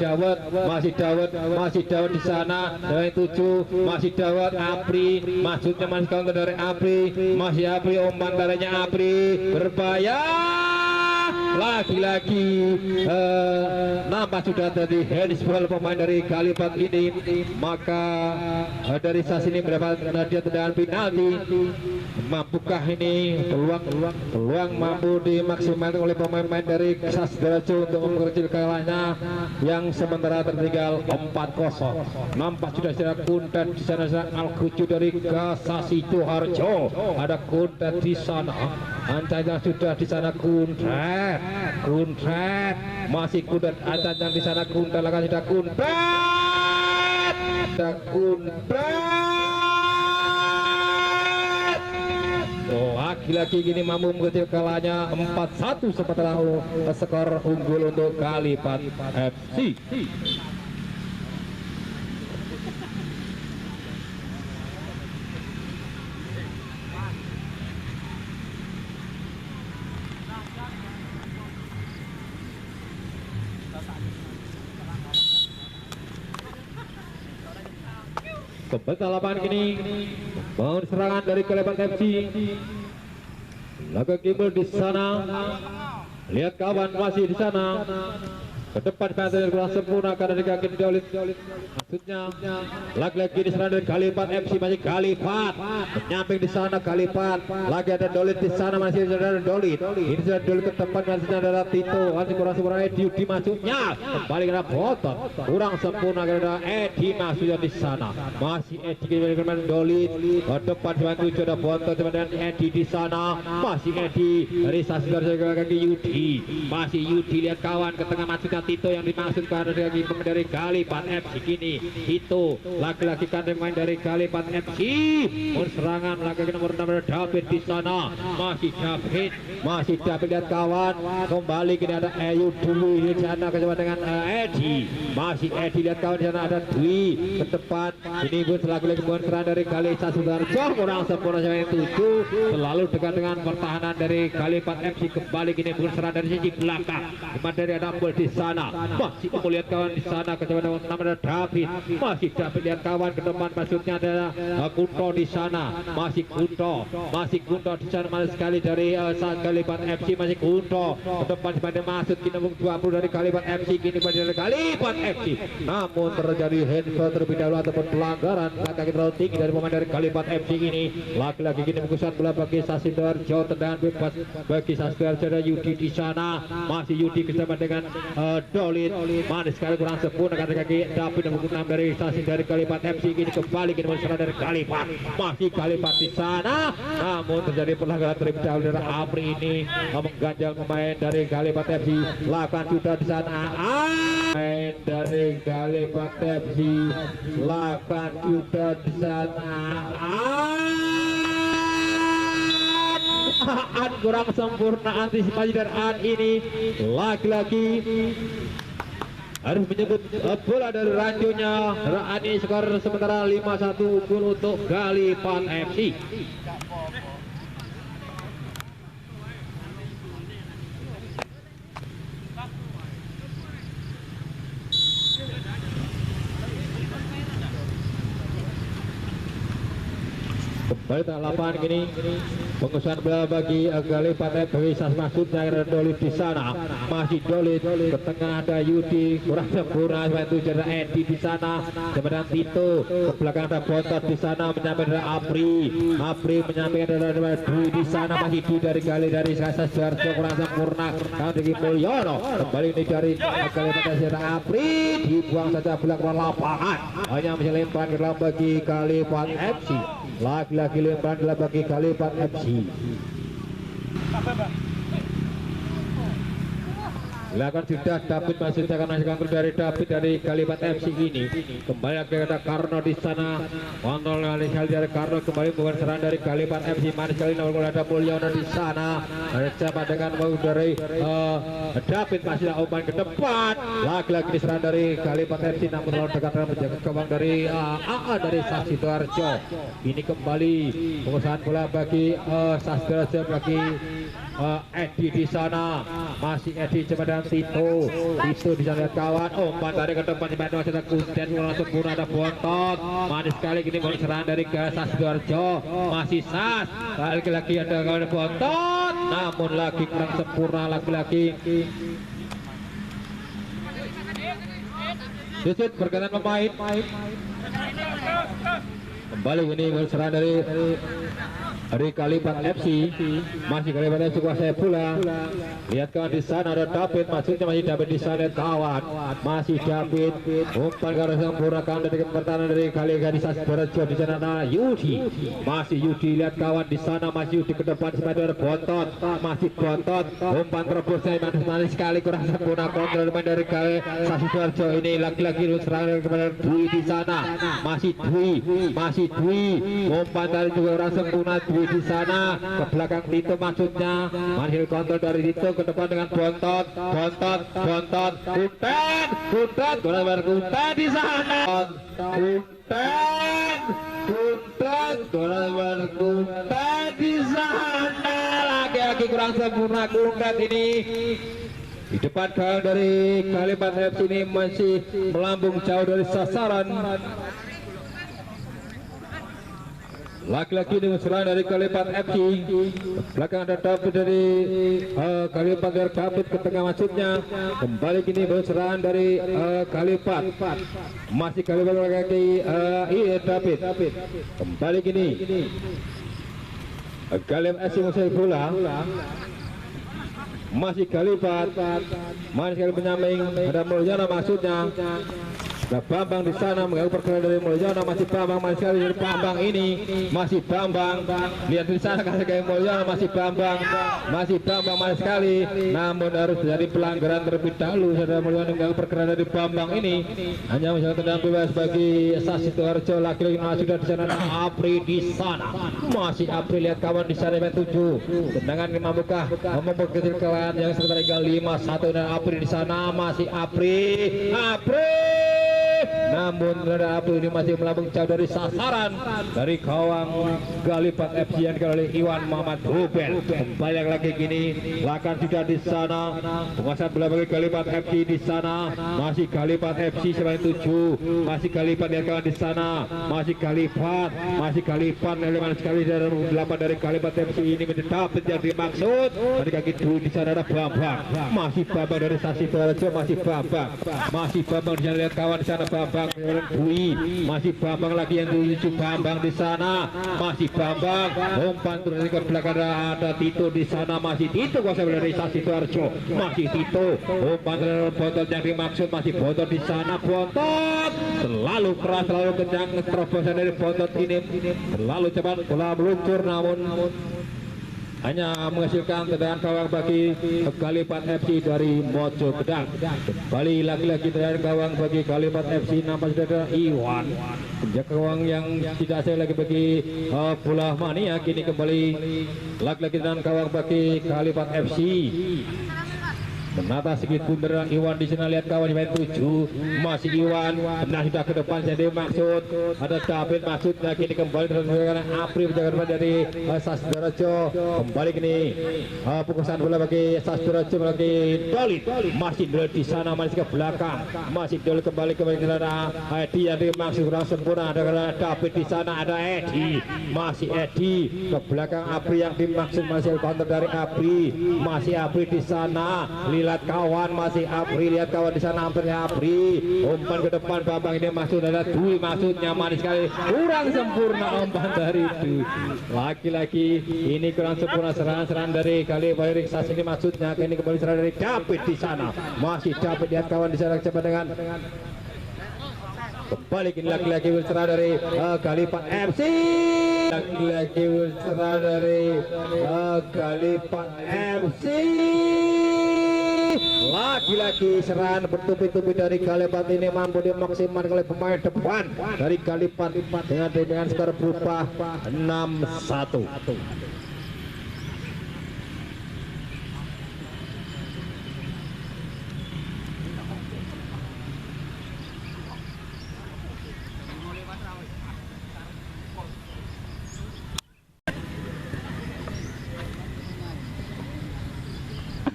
Dawud di sana dengan 7, masih Dawud Apri maksudnya masih kontrol dari Apri, masih Apri umpan tarinya Apri berbahaya. Lagi-lagi nampak sudah tadi handsball pemain dari Kalipat ini, maka dari Sas ini mendapat hadiah tendangan penalti. Mampukah ini peluang mampu dimaksimalkan oleh pemain-pemain dari Sasindarjo untuk mengkecil kalahnya yang sementara tertinggal 4-0. Nampak sudah secara Kuntet di sana, Al-Kucu dari Kasasi Joharjo, ada Kuntet di sana, ancanya sudah di sana Kuntet, masih Kuntet ancanya di sana Kuntet, lagi sudah Kuntet, lagi-lagi gini mampu mengecil kalahnya 4-1 sementara skor unggul untuk Kalipat FC. Kembali lapangan kini bangun serangan dari Kalipat FC. Laga Gimbal di sana, lihat kawan masih di sana. Ke depan pantai kurang sempurna karena di kaki Dalit maksudnya. Lagi-lagi di sana dari Kalipat FC, masih Kalipat menyamping di sana Kalipat, lagi ada Dalit di sana, masih ada Dalit. Ini sudah Dalit ke depan, masih ada Tito, masih kurang sempurna Edi masuknya, kembali kena potong kurang sempurna karena Edi masuknya di sana, masih Edi kembali Dalit ke depan cuma 7 ada Bonto dengan Edi di sana, masih Edi dari Sasindarjo ke kaki Yudi, masih Yudi lihat kawan ke tengah masuknya Tito yang dimaksudkan dari dari Kalipat FC. Kini Tito lagi-lagi kan main dari Kalipat FC, serangan lagi nomor 6 David di sana, masih David lihat kawan, kembali kini ada Ayu dulu di sana bersama dengan Edi, masih Edi lihat kawan di sana ada Dwi ke depan. Ini pun lagi-lagi serangan dari Sasindarjo kurang sempurna yang 7, selalu dekat dengan pertahanan dari Kalipat FC. Kembali kini pun serangan dari sisi belakang, kembali dari ada Ambul di sana, masih melihat kawan di sana kecuali nama David masih dapat lihat kawan ke depan, maksudnya adalah Kunto di sana, masih Kunto di sana, manis sekali dari saat Kalipat FC, masih Kunto ke depan pada masuk kini 20 dari Kalipat FC, kini pada dari Kalipat FC, namun terjadi handball terlebih dahulu ataupun pelanggaran kaki terlalu tinggi dari pemain dari Kalipat FC ini. Laki-laki kini mengusahakan bola bagi Sasidoarjo, tendangan bebas bagi Sasidoarjo, ada Yudi di sana, masih Yudi bersama dengan Dolit, manis sekali kurang sempurna kaki David nomor 6 dari stasiun dari Kalipat FC, kini kembali kini berserang dari Kalipat, masih Kalipat di sana, namun terjadi pelanggaran terlebih dahulu dari Apri ini mengganjal pemain dari Kalipat FC. Lakukan sudah di sana, pemain dari Kalipat FC lakukan sudah di sana, kurang sempurna antisipasi dari ini. Laki-laki harus menyebut bola dari ranjaunya. Ini skor sementara 5-1 gol untuk Kalipat FC. Kembali tengah lapangan kini pengusahaan bola bagi Kalipat FC, maksudnya ada Dolit di sana, masih Dolit ke tengah, ada Yudi kurang sempurna, itu jadi Edi di sana, kemudian Tito ke belakang, ada Bontot di sana, menyampaikan ada Apri menyampaikan ada Dwi di sana, masih Dwi dari Sasidoarjo kurang sempurna, dari Mulyono kembali ini dari Kalipat FC, ada Apri dibuang saja bola ke lapangan, hanya bisa lempar ke dalam bagi Kalipat FC. Lagi-lagi lempar bagi Kalipat FC. Silakan sudah David, masih akan masukkan dari David dari Kalipat FC ini. Kembali lagi ada Karno di sana, kontrol kali dari Karno, kembali bukan serangan dari Kalipat FC, manis sekali nomor ada Mulyono di sana, ada siapa dengan mau dari David, masih umpan ke depan, lagi-lagi diserang dari Kalipat FC, namun lawan dekat menjaga kembang dari AA dari Sasidoarjo. Ini kembali pengusahaan bola bagi Sasidoarjo bagi Edi di sana, masih Edi coba dan Tito di sana kawan, umpan dari ke depan masih ada Kunden, langsung pun ada Bontot, manis sekali kini baru serangan dari Sasidoarjo, masih Sas, lagi-lagi ada kawan Bontot, namun lagi kurang sempurna, lagi-lagi Susit bergantian pemain. Kembali ini serangan dari Kalipat FC, masih Kalipat FC kuasai bola. Lihat kawan di sana ada David, maksudnya masih David di sana kawan, masih David umpan ke arah sempurna kawan dari pertahanan dari Kalipat di Sasidoarjo, di sana ada Yudi, masih Yudi, lihat kawan di sana masih Yudi ke depan sebagai Bontot, masih Bontot umpan terbos manis sekali kurang sempurna kontrol dari Kalipat Sasidoarjo ini. Lagi-lagi serangan kepada Dwi di sana, masih Dwi umpan dari juga kurang sempurna di sana ke belakang Tito, maksudnya manhil kontrol dari Tito ke depan dengan Bontot Kunten di sana, Kunten di sana, lagi-lagi kurang sempurna Kunten ini di depan gawang dari Kalipat FC ini masih melambung jauh dari sasaran. Laki-laki dengan serangan dari Kalipat FC, belakang ada David dari Kalipat, dari David ke tengah maksudnya, kembali kini serangan dari Kalipat, masih Kalipat lagi David, kembali kini Kalipat FC menguasai bola, masih Kalipat, manis sekali penyamping ada Mulyono maksudnya. Nah, Bambang di sana mengganggu pergerakan dari Mulyono, masih Bambang, manis sekali dari Bambang ini, masih Bambang, lihat di sana kasih kayak Mulyono, masih Bambang manis sekali, namun harus terjadi pelanggaran terlebih dahulu. Saudara Mulyono mengganggu pergerakan dari Bambang ini, hanya misalnya tendangan bebas bagi Sasidoarjo. Laki-laki masih di sana ada Apri di sana, masih Apri, lihat kawan di sana yang 7 tendangan membuka kecil kawan yang sebentar tinggal 5-1 dan Apri di sana, masih Apri namun Rada Abu ini masih melambung jauh dari sasaran dari gawang Kalipat FC yang dikali oleh Iwan Muhammad Rubel. Kembali lagi gini, lakan sudah di sana, penguasaan bola bagi Kalipat FC di sana, masih Kalipat FC sebanyak 7, masih Kalipat yang kawan di sana, masih Kalipat elemen sekali dari 8 dari Kalipat FC ini mendapat yang dimaksud. Tadi kaki dulu di sana ada Bambang, masih Bambang dari Sasi Torajo, masih Bambang di sana, lihat kawan di sana Bambang Dwi, masih Bambang lagi yang tuju Bambang di sana, masih Bambang umpan terus ke belakang ada Tito di sana, masih Tito kuasa dari Sasi Torajo, masih Tito umpan botol yang dimaksud, masih botol di sana, botol terlalu keras, terlalu kencang, terobosan dari botol ini terlalu cepat, bola meluncur namun hanya menghasilkan tendangan gawang bagi Kalipat FC dari Mojo Gedang. Kembali lagi-lagi tendangan gawang bagi Kalipat FC, nampak sudah Iwan, penjaga gawang yang tidak saya lagi bagi bola mania. Kini kembali lagi-lagi tendangan gawang bagi Kalipat FC. Menata sedikit bunderan Iwan di sana, lihat kawan main 7, masih Iwan, nah sudah ke depan jadi maksud ada David maksud lagi ini kembali dengan Apri penjaga depan dari Sastrojo. Kembali kini pukusan bola bagi Sastrojo lagi Dolit, masih Dolit di sana, masih ke belakang, masih Dolit kembali ke Edi yang dimaksud kurang sempurna, ada David di sana, ada Edi, masih Edi ke belakang Apri yang dimaksud, masih counter dari Apri, masih Apri di sana, lihat kawan masih Apri, lihat kawan di sana hampirnya Apri, umpan ke depan Bambang ini maksud ada Dwi, maksudnya manis sekali, kurang sempurna umpan dari Dwi, laki-laki ini kurang sempurna serangan dari kali Bayirik Sas ini maksudnya, ini kembali serangan dari David di sana, masih David, lihat kawan di sana coba dengan kembali kini lagi-lagi berserah dari Kalipat FC, lagi-lagi berserah dari Kalipat FC, lagi-lagi serangan bertubi-tubi dari Kalipat ini mampu dimaksimalkan oleh pemain depan dari Kalipat dengan skor berupa 6-1.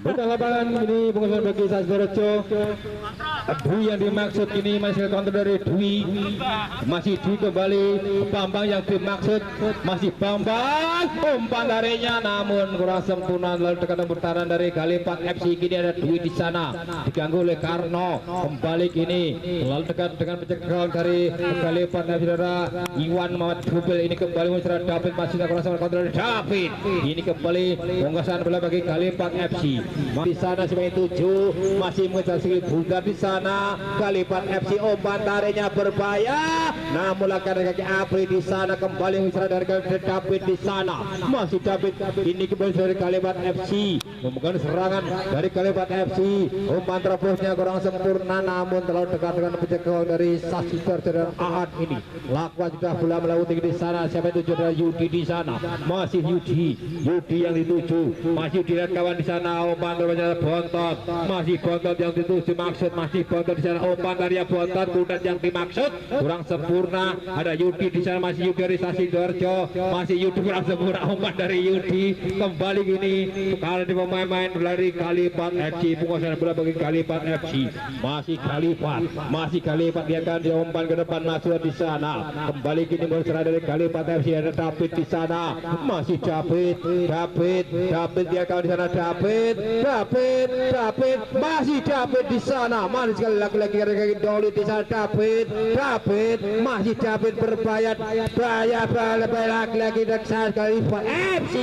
Bentang lapangan ini pengusaha bagi Sastrojo. Dwi yang dimaksud ini masih counter dari Dwi, masih Dwi kembali Bambang yang dimaksud, masih Bambang umpan darinya namun kurang sempurna, lalu tekanan bertahan dari Kalipat FC. Kini ada Dwi di sana diganggu oleh Karno, kembali kini lalu tekan dengan pencegahan dari Kalipat FC Iwan Muhammad Rubel, ini kembali mencerah David, masih kurang sempurna counter dari David, ini kembali penguasaan bola bagi Kalipat FC. Di sana sebanyak 7, masih mengejar sedikit Bulgar di sana. Kalipat FC umpan tarinya berbahaya, namun lakukan kaki Apri di sana, kembali mengejar dari David di sana, masih David, ini kembali dari Kalipat FC membuka serangan dari Kalipat FC, umpan terobosnya kurang sempurna namun terlalu dekat dengan pencegahan dari Sasi dan Ahad. Ini lakukan sudah bola melaut tinggi di sana, siapa itu ada Yudi di sana, masih Yudi yang dituju, masih dilihat kawan di sana, umpan terobosnya Bontot, masih Bontot yang dituju maksud, masih Bontot di sana, umpan dari Bontot kudat yang dimaksud kurang sempurna, ada Yudi di sana, masih Yudi dari Sasi Dorjo, masih Yudi kurang sempurna, umpan dari Yudi, kembali gini karena di pemain dari Kalipat FC, penguasaan bola bagi Kalipat FC, masih Kalipat biarkan dia umpan ke depan masuk di sana, kembali gini berserah dari Kalipat FC, ada David di sana, masih David biarkan di sana, David masih David di sana, manis sekali lagi kaki Doli di sana, David masih David berbayar lagi dan Kalipat FC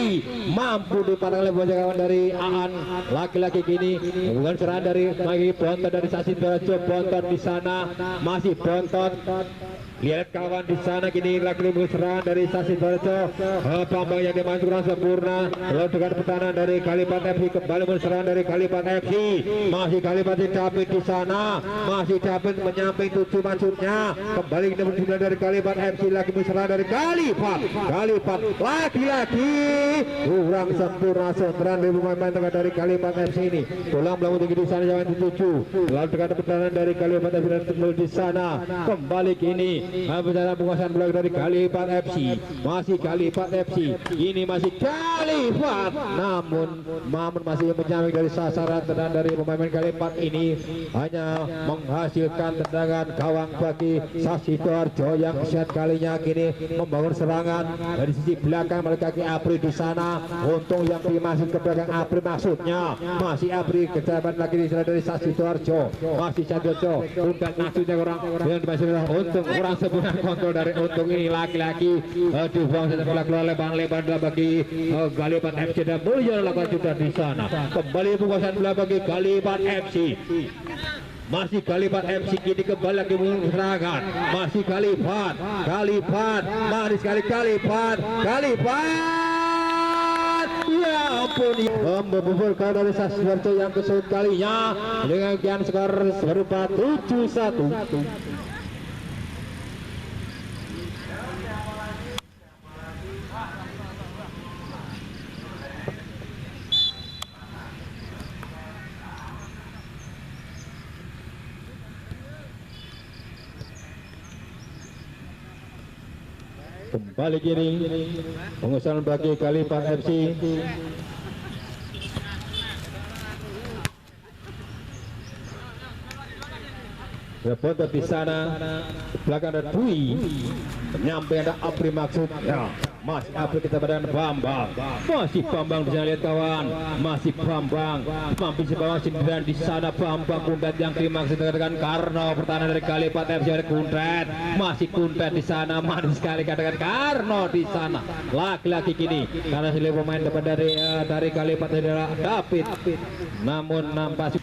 mampu dipandang oleh bocah dari Aan, laki-laki kini bukan serangan dari lagi Bontot dari Sasi Dorjo, Bontot di sana, masih Bontot, lihat kawan di sana kini lagi serangan dari Sasi Dorjo, Bambang yang dimaksud kurang sempurna, lalu dengan pertahanan dari Kalipat FC, kembali berserangan dari Kalipat FC, masih Kalipat David di sana, sana masih dapat menyamping 7 maksudnya kembali ke nomor 9 dari Kalipat FC lagi mesra dari Kalipat lagi-lagi kurang sempurna serangan dari pemain tengah dari Kalipat FC ini pulang belakang tinggi di sana jangan 7 lalu tekan pertahanan dari Kalipat FC dan kembali di sana kembali kini bersama penguasaan belakang dari Kalipat FC masih Kalipat FC ini masih Kalipat namun masih menyamping dari sasaran tendangan dari pemain Kalipat ini hanya menghasilkan tendangan gawang bagi Sasi Sidoarjo yang kesekian kalinya kini membangun serangan dari sisi belakang mereka ke Apri di sana untung yang dimasuk ke belakang Apri maksudnya masih Apri kejabat lagi di sana dari Sasi Sidoarjo masih Sidoarjo umpan maksudnya kurang yang dimasuk untung kurang sempurna kontrol dari untung ini lagi-lagi dibuang saja bola keluar lebar bagi Kalipat FC dan Mulyo lakukan sudah di sana kembali penguasaan bola bagi Kalipat FC masih Kalipat FC kini kembali lagi serangan masih Kalipat manis sekali Kalipat ya ampun membuburkan dari Sasi Sidoarjo yang kesulitan kalinya dengan kian skor berupa 7-1. Kembali kiri pengusahaan bagi Kalipat FC Reporter di sana belakang ada Dwi menyampaikan ada Apri maksudnya masih Apri kita badan Bambang masih Bambang bisa lihat kawan masih Bambang mampu sebawa sindiran di sana Bambang Kuntet yang dimaksud dengan Karno pertahanan dari Kalipat FC ada Kuntet masih Kuntet di sana manis sekali katakan Karno di sana laki-laki kini karena seluruh pemain depan dari Kalipat adalah David namun nampak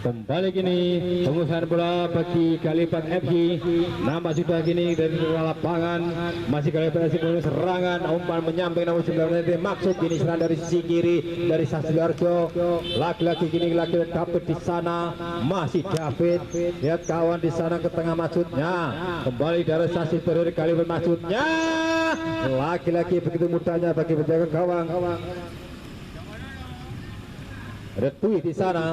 kembali kini pengusahaan bola bagi Kalipat FC nama sudah kini dari lapangan masih Kalipat FC punya serangan umpan menyampaikan nomor 9 maksud kini serangan dari sisi kiri dari Sasi Sidoarjo laki-laki kini laki David di sana masih David lihat kawan di sana ke tengah maksudnya kembali dari Sasi dari Kalipat maksudnya laki-laki begitu mudahnya bagi penjaga gawang ada Dwi di sana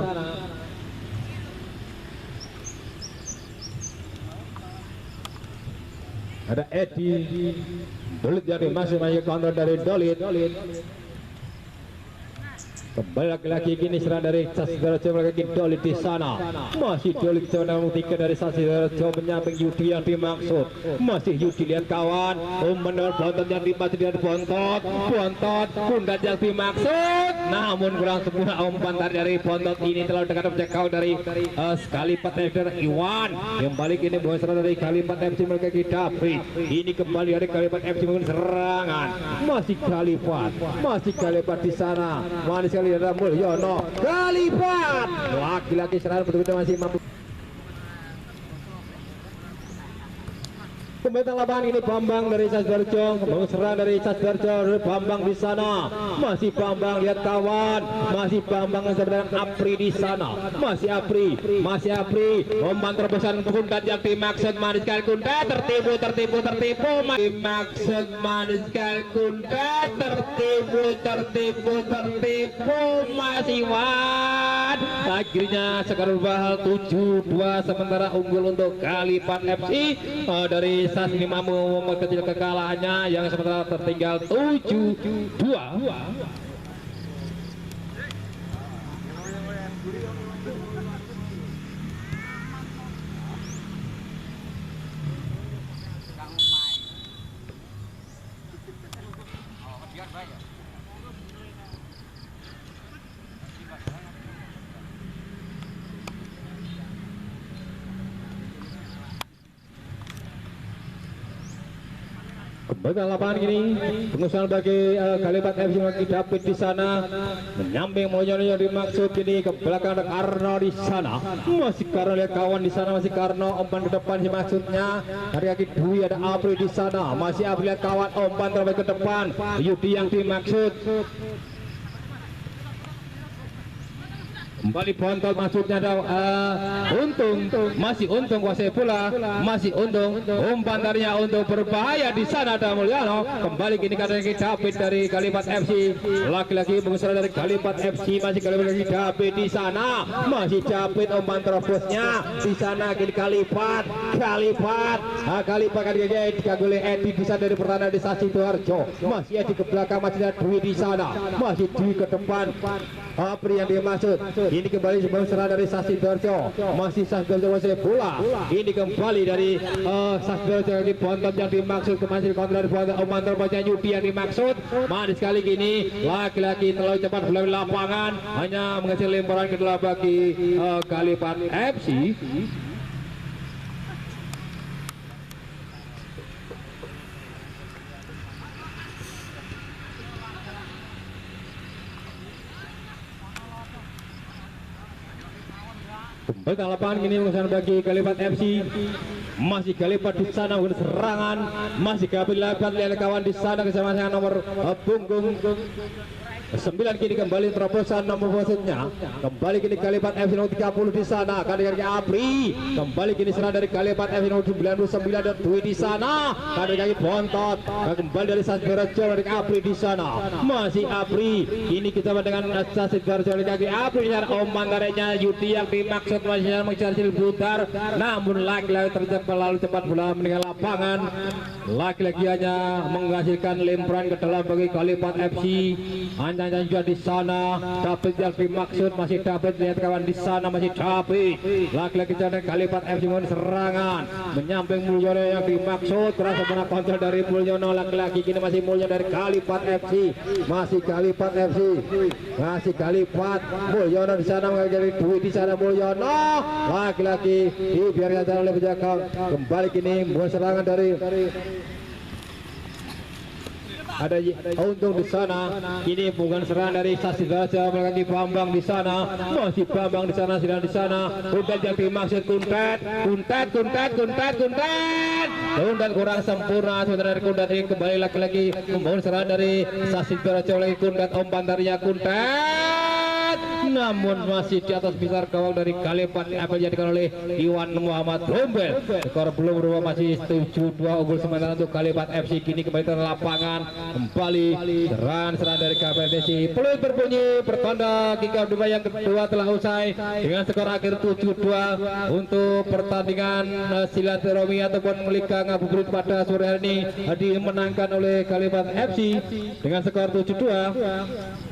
ada Edi Dolit jadi masih kontrol dari Dolit kembali laki-laki kini serang dari Sasi Sidoarjo lagi Dolit di sana masih Dolit coba membuktikan dari Sasi Sidoarjo menyamping Yudi yang dimaksud masih Yudi lihat kawan mendengar bontot yang dimaksud dari bontot Kuntet yang dimaksud namun kurang sempurna umpan dari bontot ini terlalu dekat menjangkau dari Kalipat FC Iwan yang balik ini bukan serang dari Kalipat FC mereka David ini kembali dari Kalipat FC menggunakan serangan masih Kalipat di sana manis sekali ada Mulyono Kalipat laki-laki serangan betul-betul masih mampu Kembali lapangan ini Bambang dari Sasi Sidoarjo membangun serangan dari Sasi Sidoarjo Bambang di sana masih Bambang lihat kawan masih Bambang dengan Apri di sana masih Apri umpan terobosan Kuntet yang dimaksud manis sekali Kuntet tertipu dimaksud manis sekali Kuntet tertipu masih Wan akhirnya skor bahal 7-2 sementara unggul untuk Kalipat FC dari Sasi ini mampu memperkecil kekalahannya yang sementara tertinggal 7-2. Kembali lapangan ini pengusaha bagi Kalipat FC lagi David di sana menyamping Mojono dimaksud ini ke belakang ada Karno di sana masih Karno lihat kawan di sana masih Karno umpan ke depan sih maksudnya dari kaki Dwi ada Apri di sana masih Apri lihat kawan umpan terbaik ke depan Yudi yang dimaksud kembali Bontot maksudnya ada untung masih untung kuasai pula masih untung umpan darinya untuk berbahaya di sana ada Mulyano kembali kini karena David dari Kalipat FC laki-laki pengusaha dari Kalipat FC masih Kalipat lagi David di sana masih David umpan terobosnya di sana kini Kalipat kali digagoli Edi di sana dari pertahanan desa Sidoarjo masih Edi ke belakang masih ada Dwi di sana masih Dwi ke depan Apri yang dimaksud ini kembali sebelum serang dari Sidoarjo masih Sidoarjo masih bola ini kembali dari Sidoarjo lagi Bontot yang dimaksud masih kontra dari Bontot umpan terbaca Yudi yang dimaksud manis sekali gini laki-laki terlalu cepat bola di lapangan hanya menghasilkan lemparan kedua bagi Kalipat FC. Kembali ke lapangan ini mengusahakan bagi Kalipat FC masih Kalipat di sana menggunakan serangan masih Kalipat lihat kawan di sana kesama-sama nomor punggung 9 kini kembali terobosan nomor posisinya kembali kini Kalipat FC nomor 30 di sana kali Apri kembali kini serang dari Kalipat FC nomor 99 dan Dwi di sana kali Bontot kembali dari Sidoarjo dari Apri di sana masih Apri ini kita dengan Sidoarjo dari kaki Apri dan umpan tareknya Yudi yang dimaksud masih mencari putar namun lagi-lagi terjebak lalu cepat bola meninggal lapangan lagi-lagi hanya menghasilkan lemparan ke dalam bagi Kalipat FC hanya juga di sana David yang dimaksud masih David lihat kawan di sana masih David laki-laki jadi Kalipat FC mohon serangan menyamping Mulyono yang dimaksud terasa benar kontrol dari Mulyono laki-laki kini masih Mulyono dari Kalipat FC masih Kalipat FC masih Kalipat Mulyono di sana menjadi Dwi di sana Mulyono laki-laki dibiarkan jalan oleh penjaga kembali kini mohon serangan dari ada untung di sana ini bukan serangan dari Sidoarjo melengkapi Bambang di sana masih Bambang di sana sedang di sana Kuntet yang dimaksud Kuntet kurang sempurna sementara dari Kuntet ini kembali lagi-lagi membangun serangan dari Sidoarjo lagi Kuntet umpan darinya Kuntet namun masih di atas besar gawang dari Kalipat apa dijadikan oleh Iwan Muhammad Rombel skor belum berubah masih 7-2 unggul sementara untuk Kalipat FC kini kembali ke lapangan kembali serangan dari Kalipat FC peluit berbunyi pertanda kick-off yang kedua telah usai dengan skor akhir 7-2 untuk pertandingan silaturahmi ataupun Liga Ngabuburit pada sore hari ini dimenangkan oleh Kalipat FC dengan skor 7-2.